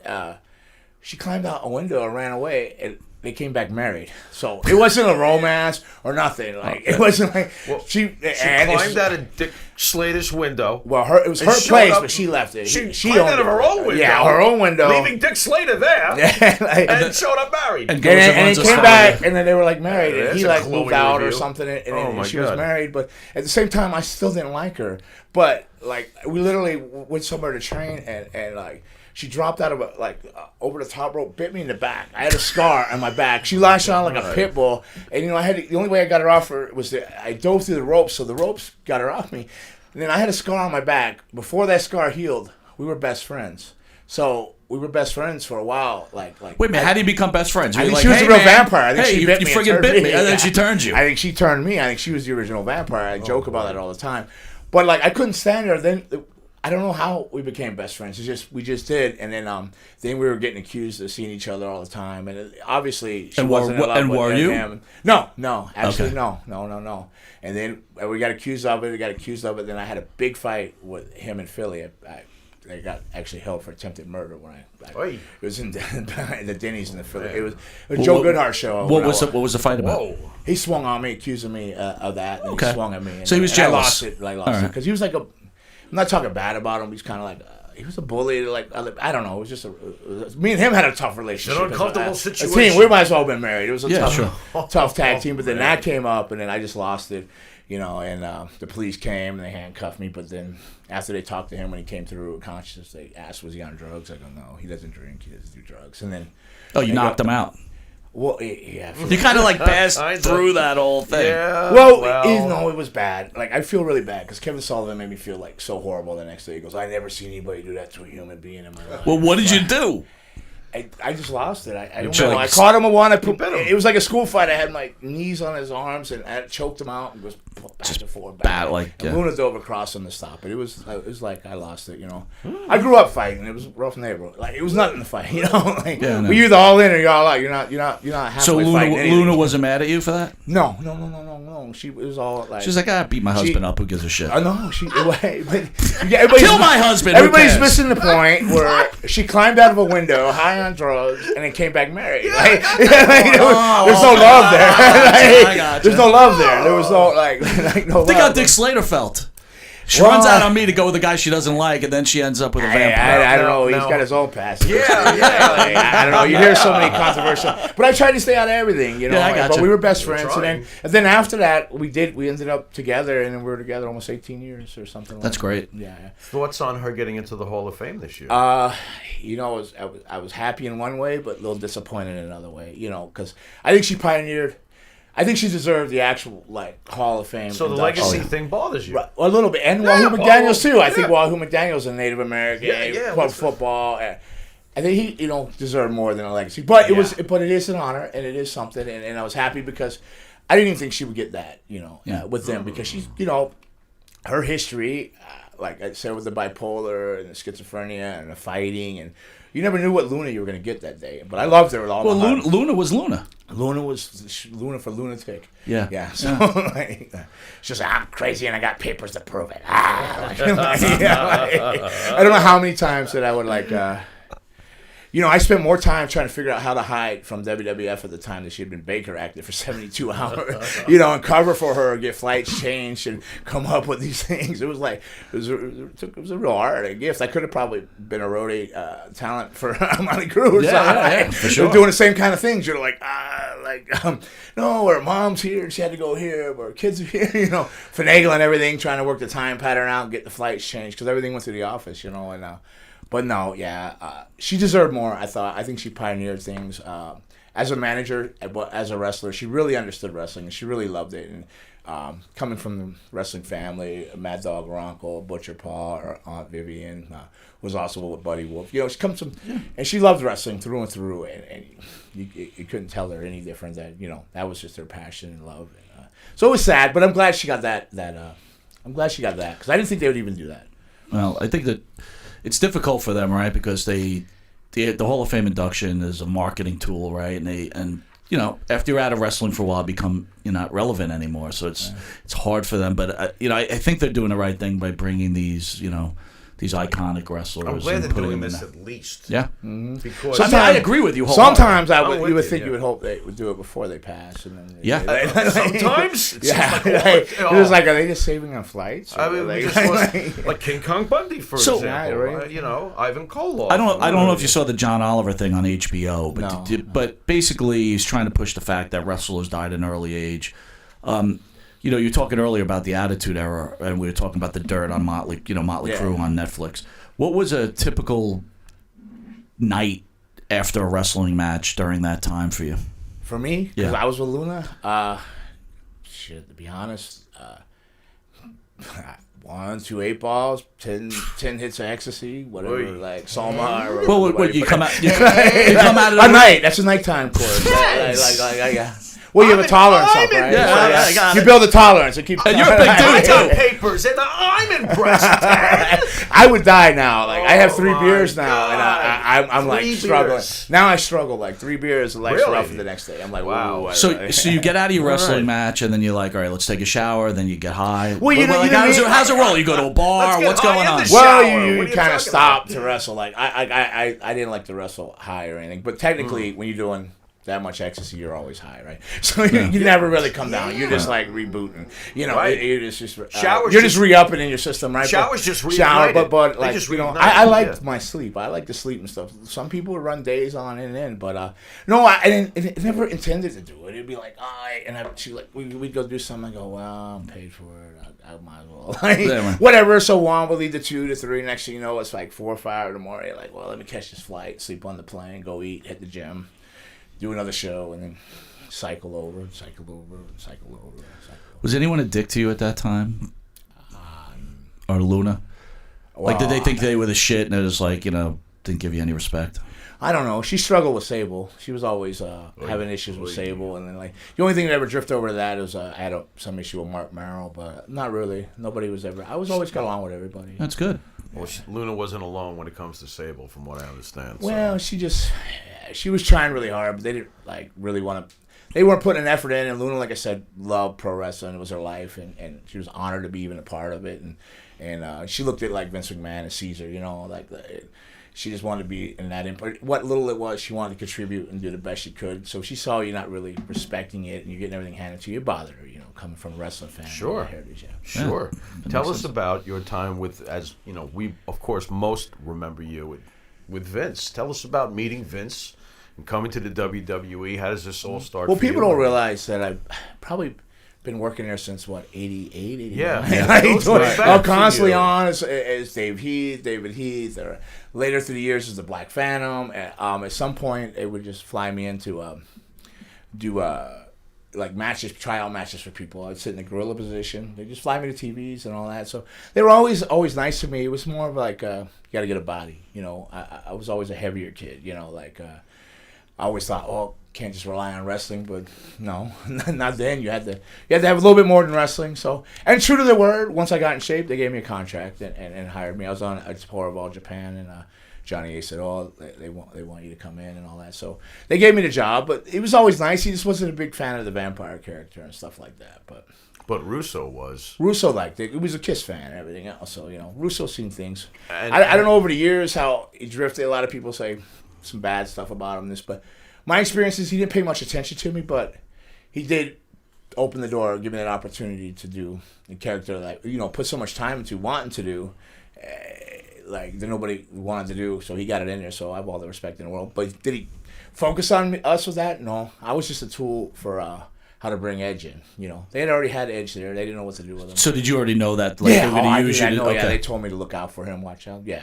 Speaker 5: she climbed out a window and ran away, and they came back married. So it wasn't a romance or nothing. Like it wasn't like she
Speaker 4: climbed out of Dick Slater's window.
Speaker 5: Well, it was her place, but she left it.
Speaker 4: She climbed out of her own window.
Speaker 5: Yeah, her own window,
Speaker 4: leaving Dick Slater there, and showed up married.
Speaker 5: And they came back, and then they were like married, and he like moved out or
Speaker 4: review.
Speaker 5: something, and she was married. But at the same time, I still didn't like her. But like we literally went somewhere to train, and like. She dropped out of over the top rope, bit me in the back. I had a scar on my back. She lashed on like a pit bull, and I had the only way I got her off her was that I dove through the ropes, so the ropes got her off me. And then I had a scar on my back. Before that scar healed, we were best friends. So we were best friends for a while. Like
Speaker 3: wait a minute, how do you become best friends?
Speaker 5: I think she was a real vampire. I think she
Speaker 3: you
Speaker 5: bit me.
Speaker 3: You friggin' bit me, and then she turned you.
Speaker 5: I think she turned me. I think she was the original vampire. I joke about that all the time. But like I couldn't stand her. Then. I don't know how we became best friends. We just did, and then we were getting accused of seeing each other all the time, and obviously she wasn't in love with him. No, absolutely no. And then we got accused of it. Then I had a big fight with him in Philly. I got actually held for attempted murder when it was in the Denny's in the Philly. It was a Joe Goodhart show.
Speaker 3: What was the fight about?
Speaker 4: Whoa.
Speaker 5: He swung on me, accusing me of that. And he swung at me.
Speaker 3: So he was jealous.
Speaker 5: I lost it because he was like I'm not talking bad about him. He's kind of like he was a bully. Like I don't know. It was just me and him had a tough relationship.
Speaker 4: An uncomfortable situation.
Speaker 5: We might as well have been married. It was a tough tag team. But then that came up, and then I just lost it. And the police came and they handcuffed me. But then after they talked to him when he came through consciousness, they asked, "Was he on drugs?" I go, "No, he doesn't drink. He doesn't do drugs." And then
Speaker 3: you knocked him out.
Speaker 5: Well, yeah.
Speaker 3: You kind of like passed through that whole thing.
Speaker 4: Yeah.
Speaker 5: Well, it was bad. Like I feel really bad because Kevin Sullivan made me feel like so horrible the next day. He goes, "I never seen anybody do that to a human being in my life."
Speaker 3: Well, what did you do?
Speaker 5: I just lost it. I don't
Speaker 3: Sure,
Speaker 5: know.
Speaker 3: like,
Speaker 5: I caught him a one.
Speaker 4: bit him.
Speaker 5: It was like a school fight. I had my knees on his arms and I choked him out and was back and forth.
Speaker 3: bat, like,
Speaker 5: and
Speaker 3: yeah.
Speaker 5: Luna dove across on the stop. But it was like I lost it. I grew up fighting. It was a rough neighborhood. Like it was nothing to fight. Like,
Speaker 3: Yeah, I know.
Speaker 5: you're either all in or you're all out. You're not halfway
Speaker 3: So
Speaker 5: fighting anything.
Speaker 3: Luna wasn't mad at you for that?
Speaker 5: No. She was all like.
Speaker 3: She's like, beat my husband up. Who gives a shit?
Speaker 5: No, she. But, yeah, everybody's-
Speaker 3: Kill my husband. Who
Speaker 5: Everybody's
Speaker 3: cares?
Speaker 5: missing the point where she climbed out of a window, high on drugs, and then came back married. Like, there's no love there.
Speaker 3: I gotcha.
Speaker 5: There's no love there. There was no like no
Speaker 3: Think
Speaker 5: love.
Speaker 3: how Dick Slater felt. She
Speaker 5: Well,
Speaker 3: runs out on me to go with a guy she doesn't like, and then she ends up with a vampire.
Speaker 5: I don't know.
Speaker 4: No.
Speaker 5: He's got his own past.
Speaker 4: Yeah.
Speaker 5: Like, I don't know. You hear so many controversial, but I tried to stay out of everything.
Speaker 3: Yeah, I gotcha.
Speaker 5: But we were best friends,
Speaker 4: trying.
Speaker 5: and then after that, we ended up together, and then we were together almost 18 years or something.
Speaker 3: That's great.
Speaker 5: Yeah.
Speaker 4: Thoughts on her getting into the Hall of Fame this year?
Speaker 5: I was happy in one way, but a little disappointed in another way. Because I think she pioneered. I think she deserved the actual Hall of Fame.
Speaker 4: so the
Speaker 5: induction.
Speaker 4: legacy thing bothers you?
Speaker 5: Right, a little bit, and Wahoo
Speaker 4: well,
Speaker 5: McDaniel's too. I think
Speaker 4: yeah.
Speaker 5: Wahoo McDaniel's a Native American,
Speaker 4: Yeah,
Speaker 5: club
Speaker 4: listen.
Speaker 5: football. I think he, deserved more than a legacy, but
Speaker 4: Yeah.
Speaker 5: but it is an honor and it is something, and I was happy because I didn't even think she would get that, with them because she's, her history, like I said, with the bipolar and the schizophrenia and the fighting, and you never knew what Luna you were going to get that day. But I loved her with all
Speaker 3: Well,
Speaker 5: my heart.
Speaker 3: Luna was Luna.
Speaker 5: Luna was Luna for lunatic.
Speaker 3: Yeah.
Speaker 5: Yeah. So she's like, I'm crazy and I got papers to prove it. I don't know how many times that I would I spent more time trying to figure out how to hide from WWF at the time that she had been Baker active for 72 hours, and cover for her, get flights changed, and come up with these things. It was like it was a real art, a gift. I could have probably been a roadie talent for Motley Crue or something.
Speaker 3: For sure.
Speaker 5: Doing the same kind of things. You're like, no, her mom's here and she had to go here, but her kids are here, finagling everything, trying to work the time pattern out, get the flights changed because everything went to the office, and. But no, she deserved more. I think she pioneered things as a manager, but as a wrestler, she really understood wrestling and she really loved it. And coming from the wrestling family, Mad Dog, her uncle, Butcher Paul, her Aunt Vivian was also with Buddy Wolf. She comes from, and she loved wrestling through and through, and you couldn't tell her any different. That that was just her passion and love. And, so it was sad, but I'm glad she got that. I'm glad she got that because I didn't think they would even do that.
Speaker 3: Well, I think that it's difficult for them, right? Because the Hall of Fame induction is a marketing tool, right? And after you're out of wrestling for a while, you're not relevant anymore. So it's hard for them. But I think they're doing the right thing by bringing these these iconic wrestlers.
Speaker 4: I'm glad
Speaker 3: and
Speaker 4: they're
Speaker 3: putting
Speaker 4: doing
Speaker 3: them
Speaker 4: this
Speaker 3: in
Speaker 4: at least.
Speaker 3: Yeah.
Speaker 4: Because
Speaker 3: I agree with you wholeheartedly.
Speaker 5: Sometimes
Speaker 4: I'm with
Speaker 5: you would
Speaker 4: you,
Speaker 5: think
Speaker 4: yeah.
Speaker 5: you would hope they would do it before they pass, and then
Speaker 3: Yeah.
Speaker 4: sometimes it seems like,
Speaker 5: it was like, are they just saving on flights?
Speaker 4: I mean, we just lost, like King Kong Bundy, for
Speaker 3: So-
Speaker 4: example.
Speaker 5: Right.
Speaker 4: Ivan Koloff.
Speaker 3: I don't know if you saw the John Oliver thing on HBO, but
Speaker 5: No.
Speaker 3: but basically he's trying to push the fact that wrestlers died at an early age. You were talking earlier about the Attitude Era, and we were talking about the Dirt on Motley Crue on Netflix. What was a typical night after a wrestling match during that time for you?
Speaker 5: For me, because
Speaker 3: Yeah.
Speaker 5: I was with Luna, to be honest, 1, 2 8 balls, 10 hits of ecstasy, whatever,
Speaker 4: Oy.
Speaker 5: like Soma. Or
Speaker 3: Well,
Speaker 5: whatever.
Speaker 3: you come out, you come out of
Speaker 5: A
Speaker 3: the
Speaker 5: night. That's a nighttime course. Well, you have a tolerance up, right?
Speaker 3: I got
Speaker 5: You
Speaker 3: it.
Speaker 5: build a tolerance. It keeps.
Speaker 3: And you're a big dude,
Speaker 4: I got
Speaker 3: too.
Speaker 4: papers, and I'm impressed.
Speaker 5: I would die now. Like I have 3
Speaker 4: Oh,
Speaker 5: beers
Speaker 4: my
Speaker 5: now, and I'm like
Speaker 4: 3
Speaker 5: struggling.
Speaker 4: beers.
Speaker 5: Now I struggle. Like 3 beers, the life's
Speaker 4: Really?
Speaker 5: rough for the next day. I'm like,
Speaker 4: Wow.
Speaker 5: wow.
Speaker 3: So you get out of your wrestling
Speaker 4: Right.
Speaker 3: match, and then you're like, all right, let's take a shower. Then you get high.
Speaker 5: Well, you know what I mean?
Speaker 3: how's it roll? You go to a bar.
Speaker 4: Let's get
Speaker 3: What's
Speaker 4: high
Speaker 3: going
Speaker 4: in
Speaker 3: on?
Speaker 4: the
Speaker 5: Well,
Speaker 4: shower. What
Speaker 5: you
Speaker 4: are you
Speaker 5: kind of
Speaker 4: talking
Speaker 5: stop
Speaker 4: about?
Speaker 5: to wrestle. Like I didn't like to wrestle high or anything, but technically, when you're doing that much ecstasy, you're always high, right? So you never really come down. You're just like rebooting.
Speaker 4: Right.
Speaker 5: You're just
Speaker 4: Showers
Speaker 5: you're just
Speaker 4: just-
Speaker 5: re-upping in your system, right?
Speaker 4: Showers just
Speaker 5: shower,
Speaker 4: reignited.
Speaker 5: but
Speaker 4: They
Speaker 5: like
Speaker 4: just
Speaker 5: I
Speaker 4: reignited,
Speaker 5: liked
Speaker 4: yeah.
Speaker 5: my sleep. I like to sleep and stuff. Some people would run days on and in, but no, I didn't. It never intended to do it. It'd be like, she like we'd go do something. I go, well, I'm paid for it. I might as well. Like,
Speaker 3: Yeah, man.
Speaker 5: whatever. So one will lead to 2 to 3. Next thing you know, it's like 4 or 5 in the morning. You're like, well, let me catch this flight, sleep on the plane, go eat, hit the gym, do another show, and then cycle over.
Speaker 3: Was anyone a dick to you at that time? Or Luna? Like, did they think they were the shit and it was like, didn't give you any respect?
Speaker 5: I don't know. She struggled with Sable. She was always having issues with Sable, and then like the only thing that ever drifted over to that was I had some issue with Mark Merrill, but not really. Nobody was ever. I was always got along with everybody.
Speaker 3: That's good.
Speaker 4: Well, Luna wasn't alone when it comes to Sable, from what I understand. So.
Speaker 5: Well, she was trying really hard, but they didn't like really want to. They weren't putting an effort in, and Luna, like I said, loved pro wrestling. It was her life, and she was honored to be even a part of it. And she looked at like Vince McMahon and Caesar, like she just wanted to be in that input. What little it was, she wanted to contribute and do the best she could. So she saw you not really respecting it, and you're getting everything handed to you. It bothered her, coming from a wrestling fan.
Speaker 4: Sure,
Speaker 5: heritage,
Speaker 4: sure. Tell us about your time with, as we of course most remember you with Vince. Tell us about meeting Vince and coming to the WWE. How does this all start?
Speaker 5: Well,
Speaker 4: for
Speaker 5: people
Speaker 4: you?
Speaker 5: don't realize that I've probably been working there since 88, 89.
Speaker 4: Yeah.
Speaker 5: I'm constantly on as David Heath, or later through the years as the Black Phantom. At some point, they would just fly me in to do like matches, tryout matches for people. I'd sit in the gorilla position. They just fly me to TVs and all that. So they were always nice to me. It was more of like you got to get a body. I was always a heavier kid. I always thought, oh, can't just rely on wrestling, but no, not then. You had to have a little bit more than wrestling. So, and true to their word, once I got in shape, they gave me a contract and hired me. I was on a tour of all Japan, and Johnny A said, oh, they want you to come in and all that. So they gave me the job, but it was always nice. He just wasn't a big fan of the vampire character and stuff like that. But
Speaker 4: Russo was.
Speaker 5: Russo liked it. He was a Kiss fan and everything else. So Russo seen things.
Speaker 4: And
Speaker 5: I don't know over the years how he drifted. A lot of people say some bad stuff about him. But my experience is he didn't pay much attention to me, but he did open the door, give me that opportunity to do the character that put so much time into wanting to do, like that nobody wanted to do. So he got it in there. So I have all the respect in the world. But did he focus on us with that? No, I was just a tool for how to bring Edge in. They had already had Edge there. They didn't know what to do with him.
Speaker 3: So did you already know that? Like,
Speaker 5: Yeah,
Speaker 3: they were gonna
Speaker 5: I
Speaker 3: use
Speaker 5: did.
Speaker 3: you to-
Speaker 5: I know. Yeah,
Speaker 3: okay.
Speaker 5: they told me to look out for him, watch out. Yeah.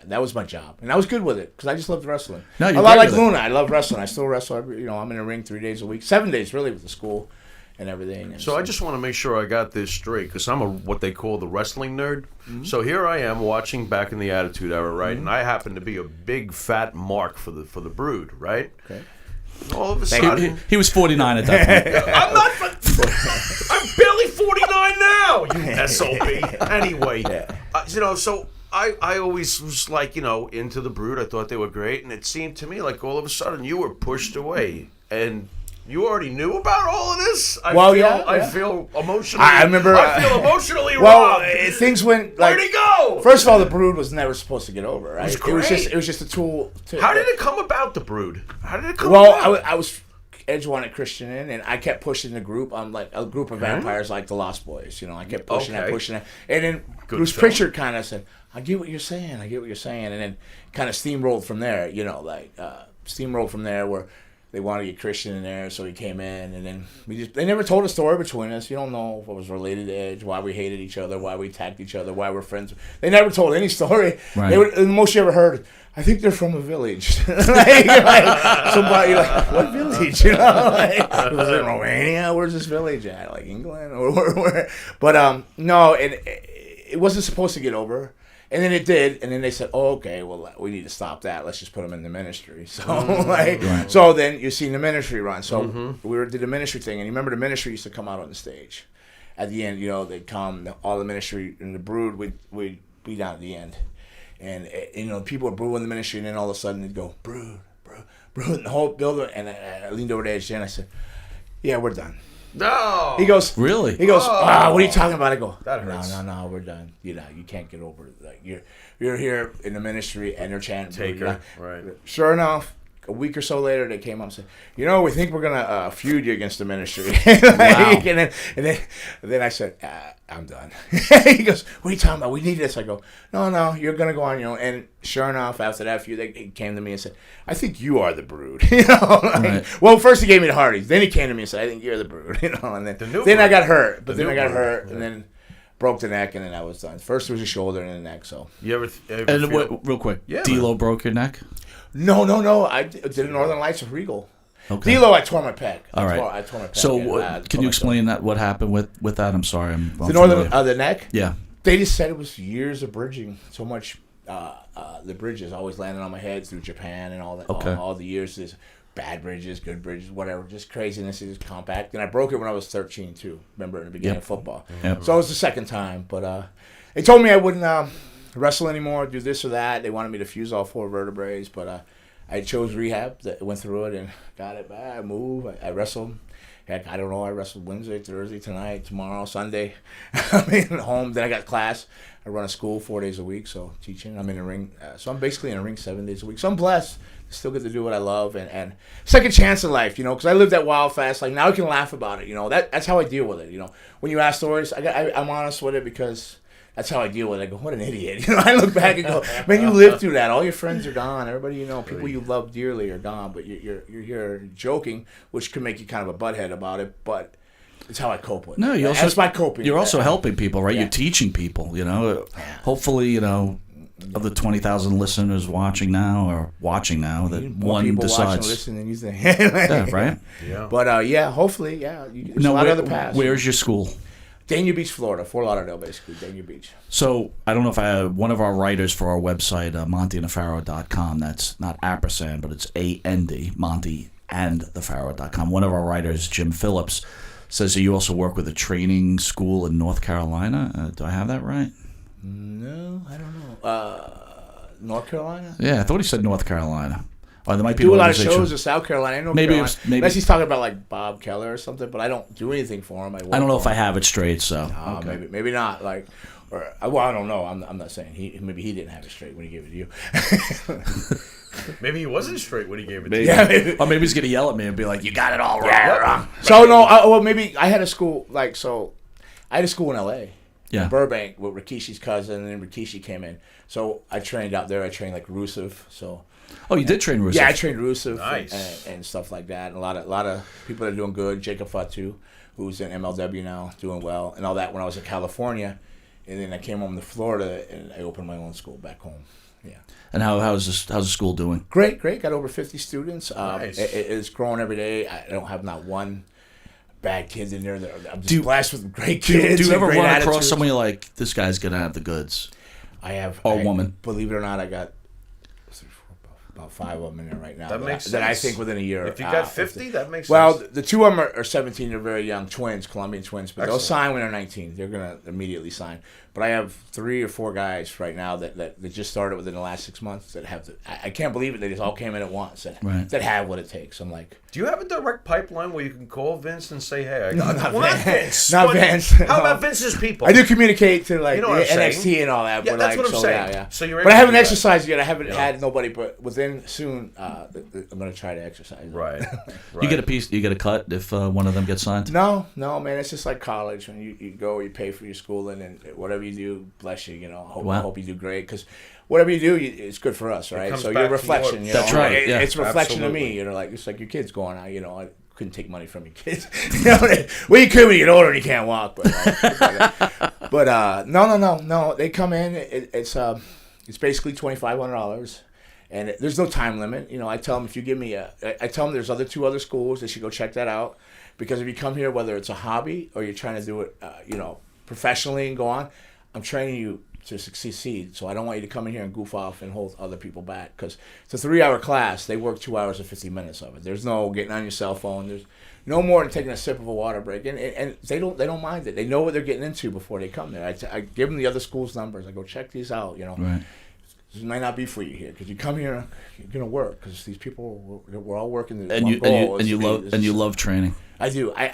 Speaker 5: That was my job, and I was good with it because I just loved wrestling.
Speaker 3: No, you're
Speaker 5: a lot
Speaker 3: great
Speaker 5: like
Speaker 3: with it.
Speaker 5: Luna. I love wrestling. I still wrestle. I'm in the ring 3 days a week, 7 days really with the school and everything. And
Speaker 4: So I just want to make sure I got this straight, because I'm what they call the wrestling nerd.
Speaker 5: Mm-hmm.
Speaker 4: So here I am watching back in the Attitude Era, right? And I happen to be a big fat mark for the Brood, right?
Speaker 5: Okay.
Speaker 4: All of a
Speaker 3: He,
Speaker 4: sudden,
Speaker 3: he was 49 at that point.
Speaker 4: I'm not. I'm barely 49 now. You SOB. Anyway, so. I always was like, into the Brood. I thought they were great, and it seemed to me like all of a sudden you were pushed away, and you already knew about all of this. I feel emotionally.
Speaker 5: I remember.
Speaker 4: I feel emotionally
Speaker 5: well,
Speaker 4: robbed.
Speaker 5: things went like.
Speaker 4: Where'd he go?
Speaker 5: First of all, the Brood was never supposed to get over. Right?
Speaker 4: It was great.
Speaker 5: It was just a tool.
Speaker 4: How did it come about, the Brood? How did it come
Speaker 5: Well,
Speaker 4: about?
Speaker 5: I was. Edge wanted Christian in, and I kept pushing the group. I'm like a group of vampires, like the Lost Boys. I kept pushing that, and then Bruce
Speaker 4: film.
Speaker 5: Pritchard kind of said, "I get what you're saying. I get what you're saying," and then kind of steamrolled from there. Steamrolled from there where they wanted to get Christian in there, so he came in, and then they never told a story between us. You don't know if it was related to Edge, why we hated each other, why we attacked each other, why we're friends. They never told any story.
Speaker 3: Right.
Speaker 5: The most you ever heard, I think they're from a village. Somebody what village? Was it Romania? Where's this village at? Like England or where? But no, it wasn't supposed to get over. And then it did, and then they said, "Oh, okay, well, we need to stop that. Let's just put them in the ministry." So, so then you seen the ministry run. So we did the ministry thing, and you remember the ministry used to come out on the stage. At the end, they'd come, all the ministry and the Brood would be down at the end, and people would brew in the ministry, and then all of a sudden they'd go Brood, and the whole building. And I leaned over to Edge, and I said, "Yeah, we're done."
Speaker 4: No.
Speaker 5: He goes,
Speaker 3: Really?
Speaker 5: He goes, what are you talking about? I go,
Speaker 4: That hurts.
Speaker 5: No, we're done. You can't get over it. Like you're here in the ministry, and they're chanting.
Speaker 4: Taker, right.
Speaker 5: Sure enough, a week or so later, they came up and said, we think we're gonna feud you against the ministry.
Speaker 3: Wow.
Speaker 5: and then I said, I'm done. He goes, what are you talking about? We need this. I go, no, you're gonna go on your own. And sure enough, after that feud, they came to me and said, I think you are the Brood.
Speaker 3: Right.
Speaker 5: Well, first he gave me the Hardys. Then he came to me and said, I think you're the Brood. And then I got hurt. But then I got hurt, and then broke the neck, and then I was done. First it was the shoulder and then the neck. So
Speaker 4: You ever
Speaker 3: And
Speaker 4: feel,
Speaker 3: real quick,
Speaker 4: Yeah,
Speaker 3: D'Lo broke your neck?
Speaker 5: no, I did Northern Lights with Regal.
Speaker 3: Okay.
Speaker 5: D'Lo, I tore my pec.
Speaker 3: All right.
Speaker 5: I tore my pec.
Speaker 3: So
Speaker 5: Yeah,
Speaker 3: can you explain that? What happened with that? I'm sorry. I'm
Speaker 5: the Northern
Speaker 3: familiar.
Speaker 5: the neck?
Speaker 3: Yeah.
Speaker 5: They just said it was years of bridging, so much the bridges always landed on my head through Japan and all that.
Speaker 3: Okay.
Speaker 5: All the years, there's bad bridges, good bridges, whatever, just craziness. It's compact. And I broke it when I was 13 too. Remember in the beginning of football.
Speaker 3: Yep.
Speaker 5: So it was the second time. But they told me I wouldn't wrestle anymore, do this or that. They wanted me to fuse all 4 vertebrae, but I chose rehab. Went through it and got it back. I moved. I wrestled. Heck, I don't know. I wrestled Wednesday, Thursday, tonight, tomorrow, Sunday. I'm in home. Then I got class. I run a school 4 days a week, so teaching. I'm in a ring. So I'm basically in a ring 7 days a week. So I'm blessed. I still get to do what I love. And second chance in life, because I lived that wild fast. Like, now I can laugh about it. That's how I deal with it. When you ask stories, I'm honest with it because that's how I deal with it. I go, what an idiot. I look back and go, man, you lived through that. All your friends are gone. Everybody people you love dearly are gone. But you're here joking, which can make you kind of a butthead about it. But it's how I cope with it.
Speaker 3: No,
Speaker 5: that's my coping.
Speaker 3: You're also helping people, right?
Speaker 5: Yeah.
Speaker 3: You're teaching people, Hopefully, of the 20,000 listeners watching now or watching now, that
Speaker 5: More
Speaker 3: one
Speaker 5: people
Speaker 3: decides.
Speaker 5: watch and listen than you think.
Speaker 3: Yeah, right?
Speaker 4: Yeah.
Speaker 5: But, hopefully, there's a lot of other paths.
Speaker 3: Where's your school?
Speaker 5: Dania Beach, Florida. Fort Lauderdale, basically. Dania Beach.
Speaker 3: So, I don't know if one of our writers for our website, montyandthefaro.com, that's not ampersand, but it's A-N-D, montyandthefaro.com. One of our writers, Jim Phillips, says that you also work with a training school in North Carolina. Do I have that right?
Speaker 5: No, I don't know. North Carolina?
Speaker 3: Yeah, I thought he said North Carolina. Or there might be
Speaker 5: Do a lot of
Speaker 3: organization-
Speaker 5: shows in South Carolina. I know
Speaker 3: Maybe
Speaker 5: Carolina.
Speaker 3: maybe
Speaker 5: Unless he's talking about like Bob Keller or something, but I don't do anything for him.
Speaker 3: I don't know if I have it straight, so. Okay.
Speaker 5: Maybe not. I don't know. I'm not saying maybe he didn't have it straight when he gave it to you.
Speaker 4: Maybe he wasn't straight when he gave it to you.
Speaker 5: Yeah, maybe.
Speaker 3: Or maybe he's going to yell at me and be like, you got it all wrong.
Speaker 5: Yeah. So no, maybe I had a school I had a school in L.A.
Speaker 3: Yeah.
Speaker 5: In Burbank with Rikishi's cousin, and then Rikishi came in. So I trained out there. I trained like Rusev. So.
Speaker 3: Oh, you did train Rusev?
Speaker 5: Yeah, I trained Rusev
Speaker 4: Nice.
Speaker 5: and stuff like that. And a lot of people that are doing good. Jacob Fatu, who's in MLW now, doing well, and all that. When I was in California, and then I came home to Florida, and I opened my own school back home. Yeah.
Speaker 3: And how's the school doing?
Speaker 5: Great. Got over 50 students.
Speaker 4: Nice.
Speaker 5: It's growing every day. I don't have not one bad kid in there. I'm just blessed with great kids.
Speaker 3: Do you ever
Speaker 5: and great
Speaker 3: run across
Speaker 5: attitudes.
Speaker 3: someone you're like, this guy's going to have the goods?
Speaker 5: I have.
Speaker 3: Or woman.
Speaker 5: Believe it or not, I got about 5 of them in there right now.
Speaker 4: That makes
Speaker 5: That I
Speaker 4: sense.
Speaker 5: think within a year.
Speaker 4: If you got 50, that makes
Speaker 5: Well,
Speaker 4: sense.
Speaker 5: the 2 of them are 17. They're very young twins, Colombian twins. But they'll
Speaker 4: Excellent.
Speaker 5: sign when they're 19. They're going to immediately sign. But I have 3 or 4 guys right now that just started within the last 6 months that have I can't believe it. They just all came in at once that have what it takes. I'm like,
Speaker 4: Do you have a direct pipeline where you can call Vince and say, hey, I got
Speaker 5: not
Speaker 4: Vince.
Speaker 5: Not
Speaker 4: but
Speaker 5: Vince.
Speaker 4: How
Speaker 5: No.
Speaker 4: about Vince's people?
Speaker 5: I do communicate to like
Speaker 4: You know what I'm
Speaker 5: NXT
Speaker 4: saying?
Speaker 5: and all that.
Speaker 4: Yeah,
Speaker 5: but
Speaker 4: that's
Speaker 5: like,
Speaker 4: what I'm
Speaker 5: so,
Speaker 4: saying.
Speaker 5: Yeah.
Speaker 4: So you're
Speaker 5: but I haven't
Speaker 4: able to do that.
Speaker 5: exercised yet. I haven't had nobody. But within soon, I'm going to try to exercise.
Speaker 4: Right.
Speaker 3: You get a piece, you get a cut if one of them gets signed?
Speaker 5: No, man. It's just like college. When you go, you pay for your schooling, and whatever you do, bless you. I hope you do great because whatever you do, it's good for us, right?
Speaker 4: comes
Speaker 5: So
Speaker 4: back
Speaker 5: your
Speaker 4: to
Speaker 5: reflection.
Speaker 4: your-
Speaker 3: That's right, yeah.
Speaker 5: It's a reflection
Speaker 4: Absolutely.
Speaker 5: of me. It's like your kids going out. I couldn't take money from your kids. Well, you could when you get older and you can't walk, but no. They come in. It's basically $2,500. And there's no time limit. I tell them if you give me I tell them there's 2 other schools. They should go check that out. Because if you come here, whether it's a hobby or you're trying to do it, professionally and go on, I'm training you to succeed. So I don't want you to come in here and goof off and hold other people back. Because it's a 3-hour class. They work 2 hours and 50 minutes of it. There's no getting on your cell phone. There's no more than taking a sip of a water break. And they don't mind it. They know what they're getting into before they come there. I give them the other school's numbers. I go, check these out,
Speaker 3: Right.
Speaker 5: This might not be for you here because you come here, you're gonna work because these people we're all working.
Speaker 3: And you love training.
Speaker 5: I do. I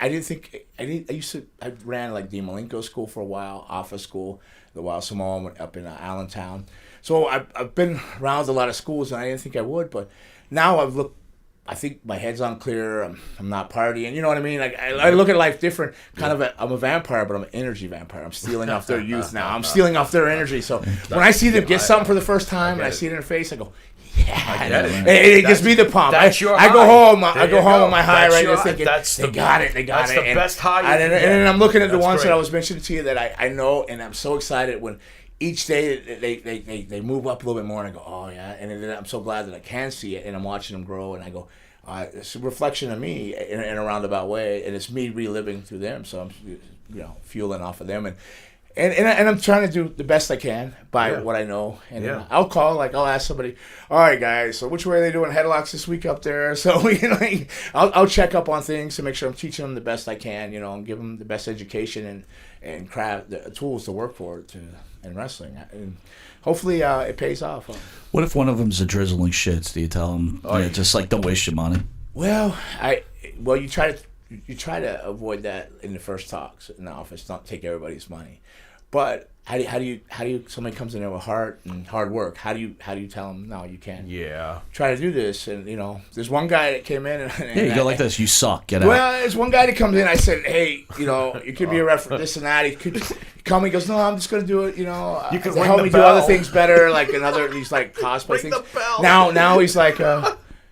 Speaker 5: ran like the Malenko School for a while, Office School, the Wild Samoan up in Allentown. So I've been around a lot of schools and I didn't think I would, but now I think my head's on clear. I'm not partying. You know what I mean? Like I look at life different. I'm a vampire, but I'm an energy vampire. I'm stealing off their youth now. I'm stealing off their energy. So when I see them get something for the first time and I see it in their face, I go, yeah.
Speaker 4: get it.
Speaker 5: It gives me the pump.
Speaker 4: That's your
Speaker 5: I go
Speaker 4: high.
Speaker 5: home.
Speaker 4: There
Speaker 5: I go
Speaker 4: you
Speaker 5: home
Speaker 4: go.
Speaker 5: on my high
Speaker 4: That's
Speaker 5: right
Speaker 4: your
Speaker 5: there
Speaker 4: high.
Speaker 5: thinking,
Speaker 4: That's
Speaker 5: they
Speaker 4: the-
Speaker 5: got it.
Speaker 4: that's the best high you
Speaker 5: And
Speaker 4: can
Speaker 5: then
Speaker 4: get.
Speaker 5: I'm looking at the
Speaker 4: That's
Speaker 5: ones that
Speaker 4: great.
Speaker 5: I was mentioning to you that I know, and I'm so excited when each day they move up a little bit more, and I go, oh yeah, and then I'm so glad that I can see it, and I'm watching them grow, and I go, it's a reflection of me in a roundabout way, and it's me reliving through them, so I'm fueling off of them, And I'm trying to do the best I can by what I know. And I'll ask somebody, all right, guys, so which way are they doing headlocks this week up there? So, I'll check up on things to make sure I'm teaching them the best I can, and give them the best education and craft the tools to work for it in wrestling. And hopefully it pays off.
Speaker 3: What if one of them's a drizzling shits? Do you tell them, just like, don't waste your money?
Speaker 5: Well, you try to avoid that in the first talks in the office. Don't take everybody's money, but how do you somebody comes in there with heart and hard work? How do you tell them no, you can't?
Speaker 4: Yeah.
Speaker 5: Try to do this, and there's one guy that came in and
Speaker 3: you go like this. You suck. Get out.
Speaker 5: Well, there's one guy that comes in. I said, hey, you could be a ref for this and that. He could come. He goes, no, I'm just gonna do it. You can help me do other things better, like these like cosplay things. Now he's like.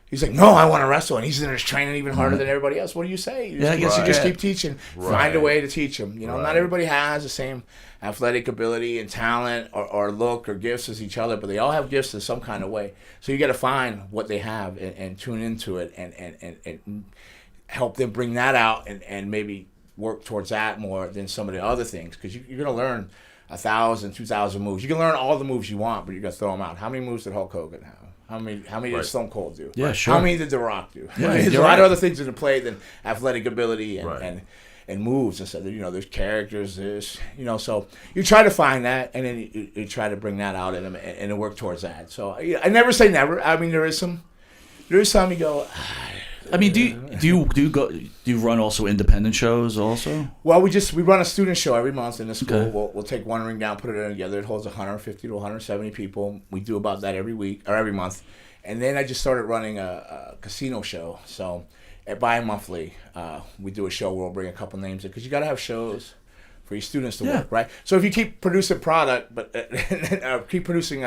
Speaker 5: He's like, no, I want to wrestle, and he's in there training even harder than everybody else. What do you say? I guess you just keep teaching. Find a way to teach them. Not everybody has the same athletic ability and talent or look or gifts as each other, but they all have gifts in some kind of way. So you got to find what they have and tune into it and help them bring that out and maybe work towards that more than some of the other things, because you're going to learn 1,000, 2,000 moves. You can learn all the moves you want, but you're going to throw them out. How many moves did Hulk Hogan have? How many did Stone Cold do?
Speaker 3: Yeah, sure.
Speaker 5: How many did The Rock do?
Speaker 3: Yeah,
Speaker 5: There's a lot of other things in the play than athletic ability and moves. And so, there's characters, so you try to find that, and then you try to bring that out in them and work towards that. So I never say never. I mean, there is some you go.
Speaker 3: I mean, do you run also independent shows also?
Speaker 5: Well, we run a student show every month in the school. Okay. We'll take one ring down, put it in together. It holds 150 to 170 people. We do about that every week or every month. And then I just started running a casino show. So bi-monthly, we do a show where we'll bring a couple names in, because you got to have shows for your students to work, right? So if you keep producing product, but keep producing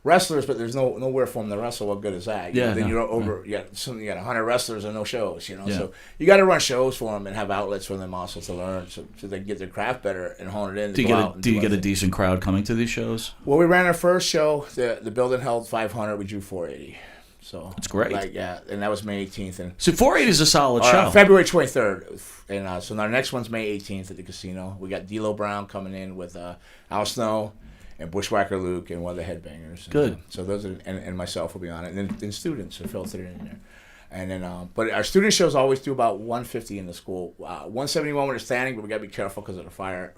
Speaker 5: wrestlers, but there's nowhere for them to wrestle, what good is that? Then you're over. You got 100 wrestlers and no shows. So you got to run shows for them and have outlets for them also to learn, so they can get their craft better and hone it in.
Speaker 3: Do you get a decent crowd coming to these shows?
Speaker 5: Well, we ran our first show. The building held 500. We drew 480. So
Speaker 3: that's great.
Speaker 5: And that was May 18th. And
Speaker 3: so 480 is a solid show.
Speaker 5: February 23rd, and so our next one's May 18th at the casino. We got D'Lo Brown coming in with Al Snow and Bushwhacker Luke and one of the headbangers.
Speaker 3: Good.
Speaker 5: So those are, and myself will be on it, and then students are filtered in there. And then, but our student shows always do about 150 in the school. 171 when they're standing, but we gotta be careful because of the fire.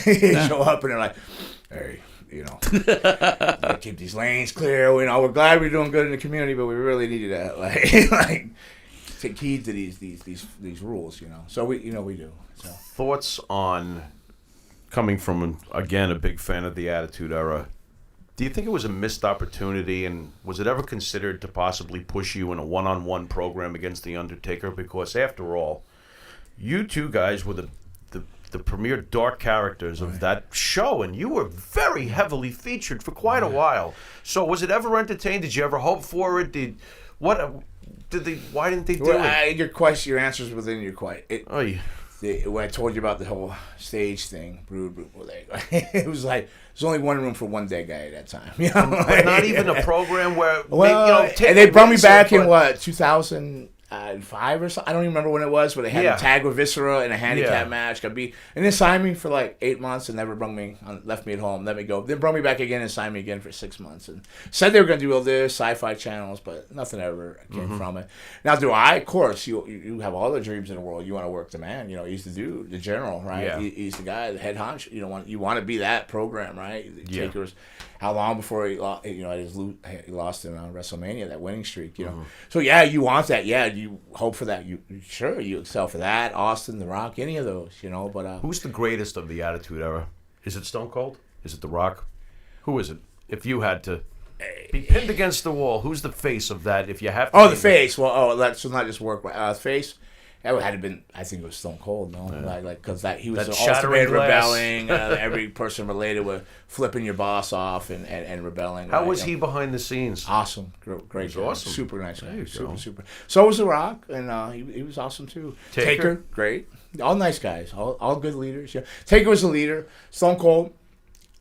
Speaker 5: They show up and they're like, "Hey, gotta keep these lanes clear. We're glad we're doing good in the community, but we really need you to take heed to these rules. So we do. So
Speaker 4: thoughts on coming from again a big fan of the Attitude Era. Do you think it was a missed opportunity, and was it ever considered to possibly push you in a one-on-one program against The Undertaker? Because after all, you two guys were the premier dark characters of that show, and you were very heavily featured for quite a while. So was it ever entertained? Did you ever hope for it? Why didn't they do it?
Speaker 5: Your answer's within your question. When I told you about the whole stage thing, it was like there's only one room for one dead guy at that time.
Speaker 4: But not even a program where
Speaker 5: and they brought me back in 2005 or something. I don't even remember when it was, where they had a tag with Viscera in a handicap match. And they signed me for like 8 months and never left me at home, let me go. Then brought me back again and signed me again for 6 months and said they were going to do all this sci-fi channels, but nothing ever came from it. Now, do I? Of course, you have all the dreams in the world. You want to work the man. He's the dude, the general, right? Yeah. He's the guy, the head honcho. You want to be that program, right? Taker's. How long before he lost in WrestleMania, that winning streak, So you want that. You hope for that. You excel for that. Austin, The Rock, any of those, But
Speaker 4: who's the greatest of the Attitude Era? Is it Stone Cold? Is it The Rock? Who is it? If you had to be pinned against the wall, who's the face of that? If you have to.
Speaker 5: The face. Well, that's not just work. Face. That would have been, I think it was Stone Cold, no? Because he was the ultimate rebelling. Every person related with flipping your boss off and rebelling.
Speaker 4: How was he behind the scenes?
Speaker 5: Awesome. Great guy.
Speaker 4: Awesome.
Speaker 5: Super nice guy. Super. So was The Rock, and he was awesome too. Taker, great. All nice guys. All good leaders. Yeah. Taker was a leader. Stone Cold,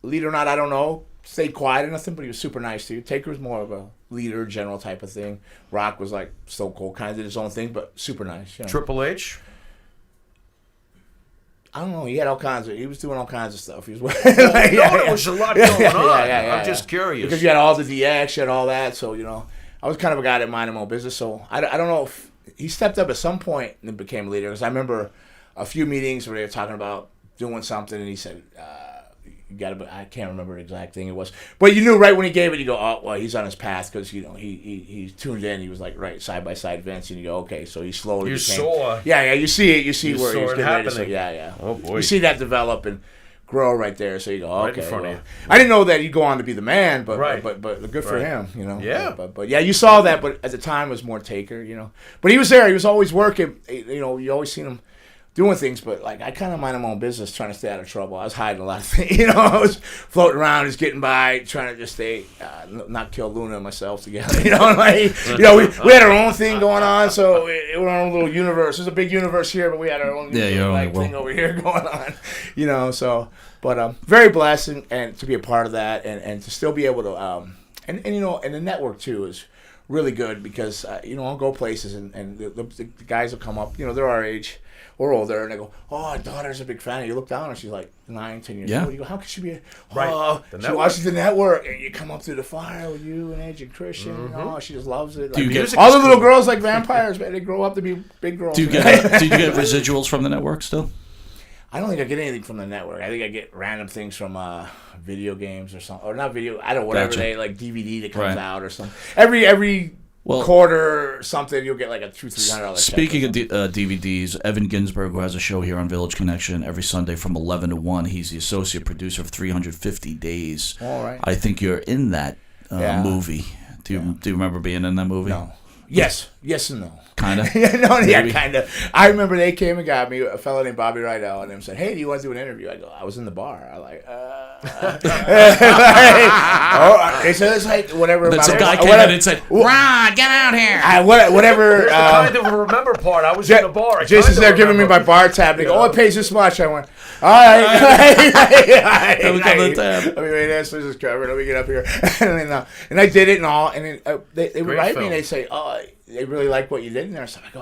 Speaker 5: leader or not, I don't know. Stayed quiet or nothing, but he was super nice too. Taker was more of a leader, general type of thing. Rock was like Stone Cold, kind of did his own thing, but super nice.
Speaker 4: Triple H?
Speaker 5: I don't know. He had all kinds of. He was doing all kinds of stuff. He was.
Speaker 4: There was a lot going on.
Speaker 5: Yeah,
Speaker 4: I'm just curious.
Speaker 5: Because you had all the DX, you had all that. So I was kind of a guy that minded my own business. So I don't know if he stepped up at some point and became a leader. Because I remember a few meetings where they were talking about doing something, and he said, "You got to." I can't remember the exact thing it was, but you knew right when he gave it. You go, "Oh, well, he's on his path," because he tuned in. He was like right side by side Vince, and you go, "Okay," so he slowly.
Speaker 4: You
Speaker 5: became,
Speaker 4: saw.
Speaker 5: Yeah, you see it. You see where
Speaker 4: saw
Speaker 5: he's
Speaker 4: it
Speaker 5: getting ready to
Speaker 4: happening.
Speaker 5: say, yeah.
Speaker 4: Oh boy.
Speaker 5: You see that develop and grow right there. So you go,
Speaker 4: Right
Speaker 5: okay.
Speaker 4: in front of
Speaker 5: well,
Speaker 4: you.
Speaker 5: I didn't know that he'd go on to be the man, but
Speaker 4: Right.
Speaker 5: but good for him,
Speaker 4: Yeah.
Speaker 5: But yeah, you saw that. But at the time, it was more Taker, But he was there. He was always working. You always seen him doing things, but like I kind of minded my own business, trying to stay out of trouble. I was hiding a lot of things, I was floating around, just getting by, trying to just stay, not kill Luna and myself together. We had our own thing going on, so it was our own little universe. There's a big universe here, but we had our own thing over here going on. So, but very blessed and to be a part of that, and to still be able to, and the network too is really good because I'll go places and the guys will come up, they're our age or older, and they go, "Oh, our daughter's a big fan." And you look down, and she's like 9, 10 years old. You go, "How could she be?" She watches the network, and you come up through the fire with you and Edge and Christian. She just loves it. All the little girls like vampires, man. They grow up to be big girls.
Speaker 3: Do you get residuals from the network still?
Speaker 5: I don't think I get anything from the network. I think I get random things from video games or something, or not video. I don't know, whatever they like DVD that comes out or something. Every quarter or something, you'll get like a $200-$300.
Speaker 3: Speaking of DVDs, Evan Ginsberg, who has a show here on Village Connection every Sunday from 11 to 1, he's the associate producer of 350 Days.
Speaker 5: All right.
Speaker 3: I think you're in that movie. Do you remember being in that movie?
Speaker 5: No. Yes and no.
Speaker 3: Kind of?
Speaker 5: Kind of. I remember they came and got me, a fellow named Bobby Rydell, and they said, "Hey, do you want to do an interview?" I go, "I was in the bar." I like, they said it's like whatever.
Speaker 3: Then some guy came in and said, "Ron, get out here."
Speaker 5: Whatever.
Speaker 4: kind of remember part. I was in the bar.
Speaker 5: Jason's there giving me my bar tab. They go, "Oh, it pays this much." I went, "All right." Let me
Speaker 3: come to the tab.
Speaker 5: Let me wait. This is covered. Let me get up here. And I did it and all. And then, they would write me and they say, "Oh, they really like what you did in there." So I go,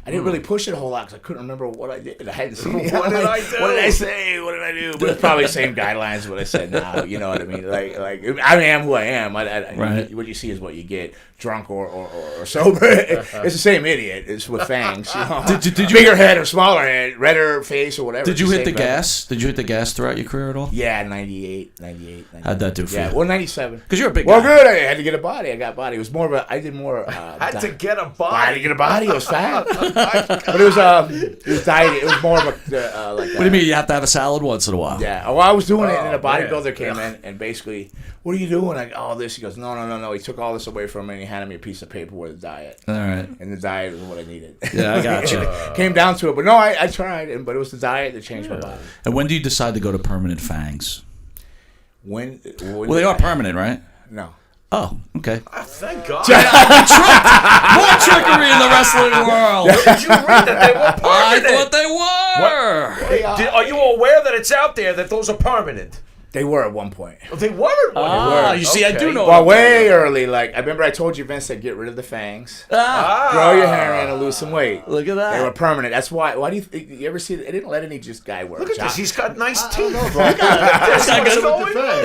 Speaker 5: I didn't really push it a whole lot because I couldn't remember what I did. I hadn't seen it.
Speaker 4: What did I do?
Speaker 5: What did I say? What did I do? But it's probably the same guidelines as what I said now. You know what I mean? Like I am who I am.
Speaker 3: Right.
Speaker 5: What you see is what you get, drunk or sober. It's the same idiot. It's with fangs.
Speaker 3: Did you
Speaker 5: bigger head or smaller head, redder face or whatever.
Speaker 3: Did you hit the gas? Did you hit the gas throughout your career at all?
Speaker 5: Yeah, 98.
Speaker 3: How'd that do for you?
Speaker 5: Well, 97.
Speaker 3: Because you're a big guy.
Speaker 5: Well, good. I had to get a body. I got body. It was more of a. I did more.
Speaker 4: Had to get a
Speaker 5: I had
Speaker 4: body.
Speaker 5: to get a body. It was fat, but it was diet. It was more of a like.
Speaker 3: What do you mean? You have to have a salad once in a while?
Speaker 5: Yeah. Well, I was doing it, and then a
Speaker 4: man.
Speaker 5: bodybuilder came in and basically, "What are you doing?" I go, "Oh, this." He goes, No. He took all this away from me, and he handed me a piece of paper with a diet.
Speaker 3: All right.
Speaker 5: And the diet was what I needed.
Speaker 3: Yeah, I got you.
Speaker 5: Came down to it, but no, I tried, but it was the diet that changed my body.
Speaker 3: And when do you decide to go to permanent fangs?
Speaker 5: When
Speaker 3: Well, they are permanent, right?
Speaker 5: No.
Speaker 3: Oh, okay.
Speaker 4: Thank God.
Speaker 3: More trickery in the wrestling world.
Speaker 4: Did you read that they were
Speaker 3: I
Speaker 4: permanent?
Speaker 3: thought they were.
Speaker 4: Are you aware that it's out there that those are permanent?
Speaker 5: They were at one point.
Speaker 4: They weren't.
Speaker 3: You see, I do know.
Speaker 5: Well, way early. Like I remember, I told you, Vince said, get rid of the fangs, grow your hair in, and lose some weight.
Speaker 3: Look at that.
Speaker 5: They were permanent. That's why. Why do you ever see? They didn't let any just guy wear.
Speaker 4: Look at this. He's got nice teeth.
Speaker 3: This guy
Speaker 4: What's
Speaker 3: goes-
Speaker 4: going on?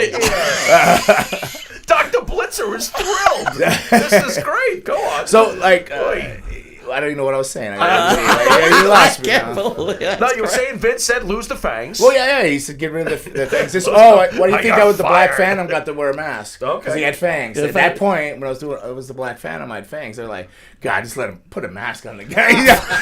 Speaker 4: Dr. Blitzer is thrilled. This is great. Go on.
Speaker 5: So like, I don't even know what I was saying. You lost me.
Speaker 3: can't
Speaker 5: Huh?
Speaker 3: believe it.
Speaker 4: No, you were saying Vince said lose the fangs.
Speaker 5: Well, yeah. He said get rid of the fangs. Why do you
Speaker 4: I
Speaker 5: think
Speaker 4: got
Speaker 5: I was the Black
Speaker 4: fired.
Speaker 5: Phantom? Got to wear a mask because
Speaker 4: Okay.
Speaker 5: he had fangs.
Speaker 3: Yeah,
Speaker 5: At that point, when I was doing, it was the Black Phantom. I had fangs. They're like, God, just let him put a mask on the guy.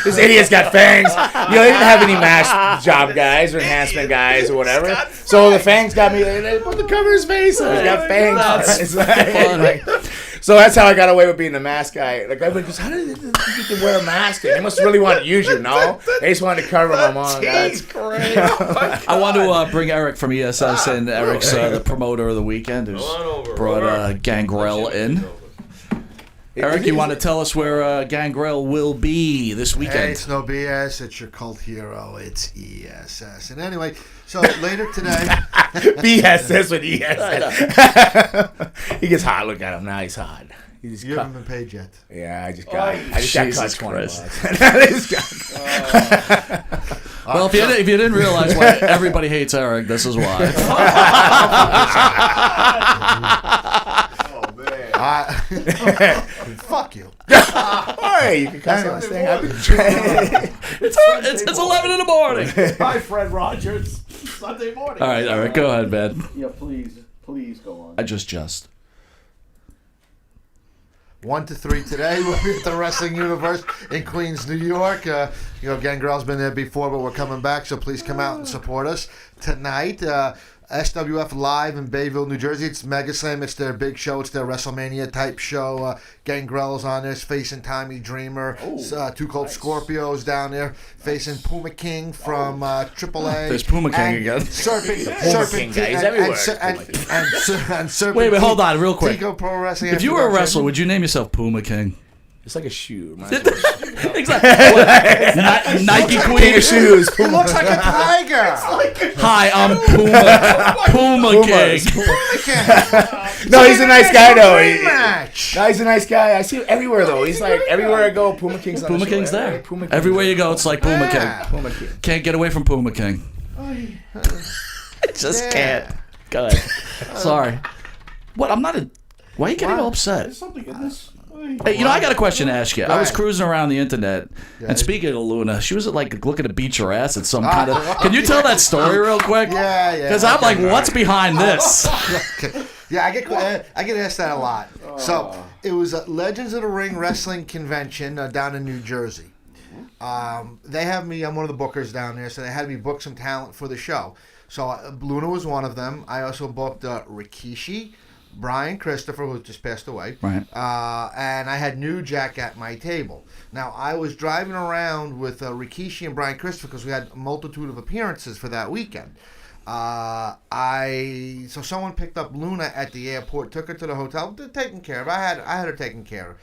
Speaker 5: This idiot's got fangs. They didn't have any mask job guys or enhancement guys or whatever. So the fangs got me. They put the cover his face. So he's got fangs.
Speaker 3: That's
Speaker 5: It's like, so that's how I got away with being the mask guy. Like everybody goes, how did you get to wear a mask? They must really want to use you. No, they just wanted to cover my mom.
Speaker 4: That's great.
Speaker 3: I want to bring Eric from ESS in. Eric's the promoter of the weekend who's
Speaker 4: on over.
Speaker 3: brought Gangrel in. Eric, you want to tell us where Gangrel will be this
Speaker 6: Hey,
Speaker 3: weekend?
Speaker 6: it's no BS. It's your cult hero. It's ESS. And anyway, so later today,
Speaker 5: BS, that's what he has. He gets hot. Look at him now. He's hot. He just
Speaker 6: you
Speaker 5: cut.
Speaker 6: haven't been paid yet.
Speaker 5: Yeah, I just got cut
Speaker 3: Jesus
Speaker 5: 20
Speaker 3: Christ.
Speaker 5: bucks. I just got-
Speaker 3: Well, if you didn't realize why everybody hates Eric, this is why.
Speaker 6: Oh man! Fuck you.
Speaker 5: Hey, you can cuss on this thing.
Speaker 3: It's 11 in the morning.
Speaker 7: Hi, Fred Rogers. Sunday morning.
Speaker 3: All right, go ahead, man.
Speaker 7: Yeah, please go on.
Speaker 3: I just.
Speaker 6: 1 to 3 today. We'll be at the Wrestling Universe in Queens, New York. Gangrel's been there before, but we're coming back, so please come out and support us tonight. SWF Live in Bayville, New Jersey. It's Mega Slam. It's their big show. It's their WrestleMania type show. Gangrel's on there. It's facing Tommy Dreamer. Two Cold Scorpios down there facing Puma King from AAA.
Speaker 3: There's Puma King again.
Speaker 5: King guy. He's everywhere.
Speaker 6: And Serpent.
Speaker 3: Wait, hold on, real quick.
Speaker 6: Tico Pro Wrestling.
Speaker 3: If you were a wrestler, would you name yourself Puma King?
Speaker 5: It's like a shoe.
Speaker 3: Exactly. Nike Queen.
Speaker 5: King of shoes.
Speaker 6: He looks like a tiger.
Speaker 3: Hi, I'm Puma King.
Speaker 5: No, he's a nice guy though.
Speaker 6: Match.
Speaker 5: No, he's a nice guy. I see him everywhere though. He's like everywhere I go. Puma King's on
Speaker 3: Puma
Speaker 5: the show.
Speaker 3: King's there.
Speaker 5: Puma King's
Speaker 3: Everywhere you go, it's like Puma
Speaker 6: Yeah.
Speaker 3: King.
Speaker 5: Puma King.
Speaker 3: Can't get away from Puma King. Just can't. Go ahead. Sorry. What? I'm not a. Why are you getting all upset?
Speaker 7: There's something in this.
Speaker 3: Hey, I got a question to ask you. I was
Speaker 6: ahead.
Speaker 3: cruising around the internet, and speaking of Luna, she was like looking to beat your ass at some kind of. Can you tell that story real quick?
Speaker 6: Yeah.
Speaker 3: Because I'm like, what's behind this?
Speaker 6: Yeah, I get asked that a lot. So it was a Legends of the Ring Wrestling Convention down in New Jersey. They have me. I'm one of the bookers down there, so they had me book some talent for the show. So Luna was one of them. I also booked Rikishi, Brian Christopher, who just passed away.
Speaker 3: Right.
Speaker 6: And I had New Jack at my table. Now, I was driving around with Rikishi and Brian Christopher because we had a multitude of appearances for that weekend. So someone picked up Luna at the airport, took her to the hotel, taken care of. I had her taken care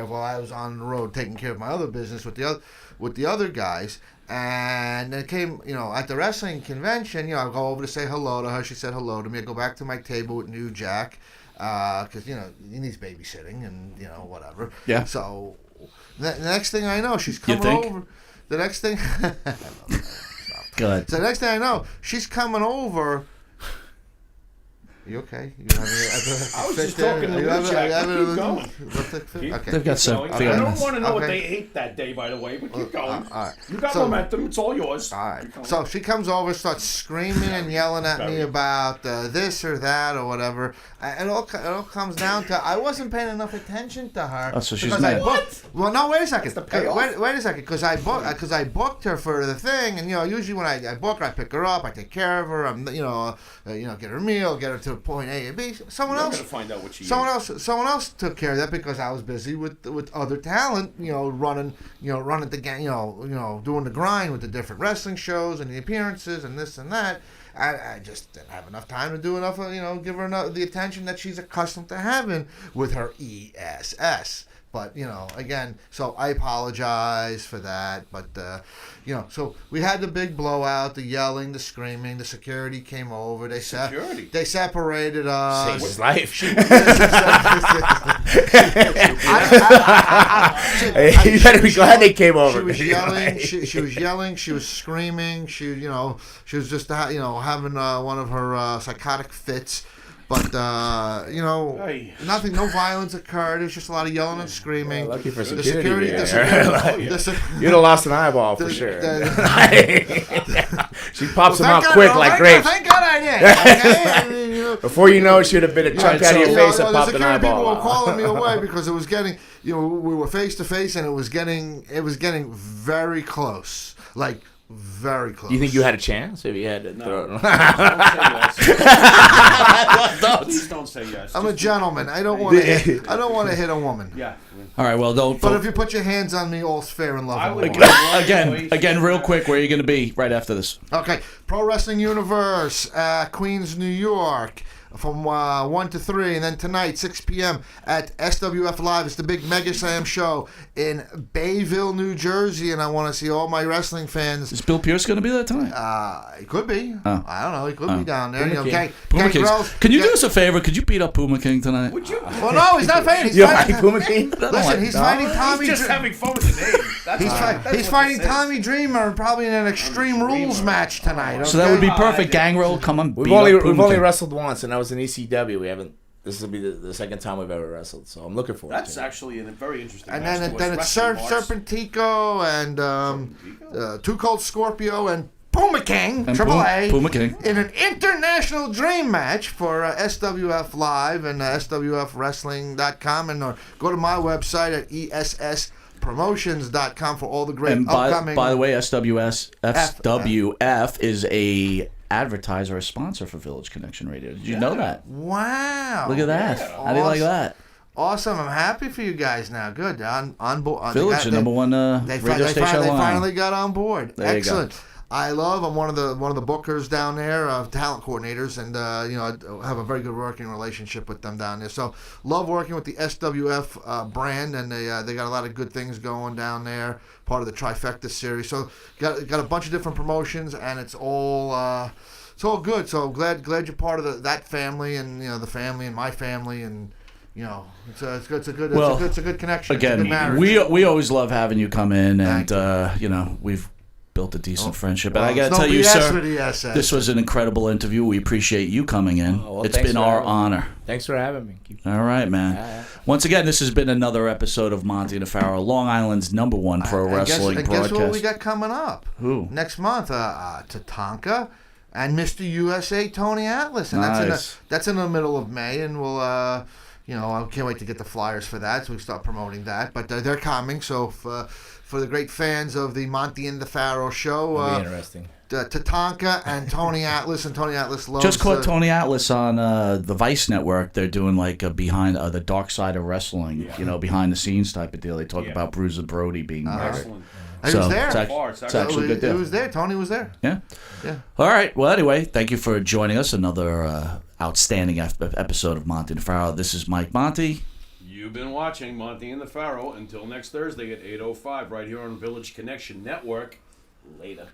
Speaker 6: of while I was on the road, taking care of my other business with the other guys. And then it came, at the wrestling convention, I go over to say hello to her. She said hello to me. I go back to my table with New Jack, because, he needs babysitting and, whatever.
Speaker 3: Yeah.
Speaker 6: So the next thing I know, she's coming over. The next thing...
Speaker 3: Go ahead.
Speaker 6: So the next thing I know, she's coming over. You okay? You
Speaker 7: I was just talking to New Jack. Keep going.
Speaker 6: Okay.
Speaker 3: They've got some.
Speaker 7: I don't want to know what they ate that day, by the way, but keep going.
Speaker 6: All right.
Speaker 7: You got
Speaker 6: So-
Speaker 7: momentum. It's all yours.
Speaker 6: All right. So she comes over, starts screaming and yelling at me about this or that or whatever. And it all comes down to I wasn't paying enough attention to her.
Speaker 3: Oh, so she's
Speaker 6: because
Speaker 3: mad.
Speaker 6: Well, no, wait a second.
Speaker 7: the payoff.
Speaker 6: Wait a second, because I booked her for the thing, and usually when I book her, I pick her up, I take care of her, I'm get her a meal, get her to point A and B. Someone
Speaker 7: You're
Speaker 6: else.
Speaker 7: gonna find out what she
Speaker 6: Someone else took care of that because I was busy with other talent, running the gang, doing the grind with the different wrestling shows and the appearances and this and that. I just didn't have enough time to do enough, give her the attention that she's accustomed to having with her ESS. But, again, so I apologize for that. But, so we had the big blowout, the yelling, the screaming. The security came over. They separated us.
Speaker 5: Saved his life. You better be glad they came over.
Speaker 6: She was yelling. She was yelling. She was screaming. She was just having one of her psychotic fits. But nothing, no violence occurred. It was just a lot of yelling and screaming.
Speaker 5: Lucky for
Speaker 6: The
Speaker 5: security.
Speaker 6: You'd
Speaker 5: have lost an eyeball for sure. She pops them out quick like grapes.
Speaker 6: Thank God I did. Okay?
Speaker 5: Before you know it, should have been a chunk out of your face and
Speaker 6: the
Speaker 5: popped an
Speaker 6: security people
Speaker 5: eyeball
Speaker 6: were
Speaker 5: out.
Speaker 6: calling me away because it was getting, we were face to face and it was getting very close, like very close.
Speaker 5: You think you had a chance if you had to throw it?
Speaker 7: Please don't say yes.
Speaker 6: I'm a gentleman. I don't want to hit a woman.
Speaker 7: Yeah.
Speaker 3: All right, well, don't.
Speaker 6: But if you put your hands on me, all's fair in love and war.
Speaker 3: Again, real quick, where are you going to be right after this?
Speaker 6: Okay, Pro Wrestling Universe, Queens, New York. from 1 to 3, and then tonight 6 p.m. at SWF Live. It's the big Mega Slam show in Bayville, New Jersey, and I want to see all my wrestling fans.
Speaker 3: Is Bill Pierce going to be there tonight?
Speaker 6: He could be.
Speaker 3: Oh.
Speaker 6: I don't know. He could be down there.
Speaker 5: Puma King.
Speaker 3: Puma King.
Speaker 6: Gangrel's-
Speaker 3: Can you do us a favor? Could you beat up Puma King tonight?
Speaker 7: Would you?
Speaker 6: Well, no, he's not fighting. He's
Speaker 5: You
Speaker 6: fighting.
Speaker 5: like Puma King?
Speaker 6: Listen, he's fighting Tommy.
Speaker 7: He's just having fun with the name. That's
Speaker 6: He's fighting Tommy Dreamer probably in an Extreme Rules match tonight.
Speaker 3: So that would be
Speaker 6: okay?
Speaker 3: perfect. Gangrel, come on.
Speaker 5: We've
Speaker 3: beat
Speaker 5: only
Speaker 3: up Puma King.
Speaker 5: wrestled once, and that was in ECW. We haven't. This will be the second time we've ever wrestled, so I'm looking forward
Speaker 7: That's
Speaker 5: to it.
Speaker 7: actually a very interesting.
Speaker 6: And
Speaker 7: match
Speaker 6: then
Speaker 7: to
Speaker 6: it's
Speaker 7: watch
Speaker 6: Serpentico and Too Cold Scorpio and Puma King,
Speaker 3: And
Speaker 6: Triple A,
Speaker 3: Puma King.
Speaker 6: in an international dream match for SWF Live and SWFWrestling.com, and go to my website at ESSpromotions.com for all the great
Speaker 3: And
Speaker 6: upcoming.
Speaker 3: by the way, SWF is a advertiser, a sponsor for Village Connection Radio. Did you know that?
Speaker 6: Wow!
Speaker 3: Look at that. How do you like that?
Speaker 6: Awesome! I'm happy for you guys now. Good on board.
Speaker 3: Village, the number one radio station
Speaker 6: They
Speaker 3: online.
Speaker 6: finally got on board.
Speaker 3: There you go.
Speaker 6: Excellent. I'm one of the bookers down there, talent coordinators, and I have a very good working relationship with them down there. So love working with the SWF brand, and they got a lot of good things going down there. Part of the Trifecta series. So got a bunch of different promotions, and it's all good. So glad you're part of that family, and the family and my family, and it's good. It's a good connection.
Speaker 3: Again,
Speaker 6: it's a good marriage.
Speaker 3: we always love having you come in, and
Speaker 6: Thank
Speaker 3: we've built a decent friendship. And
Speaker 6: Well,
Speaker 3: I got to
Speaker 6: it's
Speaker 3: tell
Speaker 6: no
Speaker 3: you,
Speaker 6: BS
Speaker 3: sir,
Speaker 6: with the SS.
Speaker 3: this was an incredible interview. We appreciate you coming in.
Speaker 5: Oh, well,
Speaker 3: it's
Speaker 5: thanks
Speaker 3: been
Speaker 5: for
Speaker 3: our
Speaker 5: having me.
Speaker 3: honor.
Speaker 5: Thanks for having me.
Speaker 3: All right, man. Once again, this has been another episode of Monty and Farrell, Long Island's number one pro wrestling broadcast.
Speaker 6: Guess what we got coming up?
Speaker 3: Who?
Speaker 6: Next month, Tatanka and Mr. USA Tony Atlas, and
Speaker 3: Nice.
Speaker 6: that's in the middle of May, and we'll I can't wait to get the flyers for that, so we start promoting that. But they're coming, so for the great fans of the Monty and the Pharaoh show,
Speaker 5: It'll be interesting.
Speaker 6: Tatanka and Tony Atlas, and Tony Atlas loves.
Speaker 3: Just caught Tony Atlas on the Vice Network. They're doing like a behind the dark side of wrestling, behind the scenes type of deal. They talk about Bruiser Brody being murdered.
Speaker 7: Excellent.
Speaker 6: He was there.
Speaker 3: It's actually a good deal.
Speaker 6: He was there. Tony was there.
Speaker 3: Yeah.
Speaker 6: Yeah.
Speaker 3: All right. Well, anyway, thank you for joining us. Another outstanding episode of Monty and Farrell. This is Mike Monty.
Speaker 7: You've been watching Monty and the Pharaoh. Until next Thursday at 8:05, right here on Village Connection Network. Later.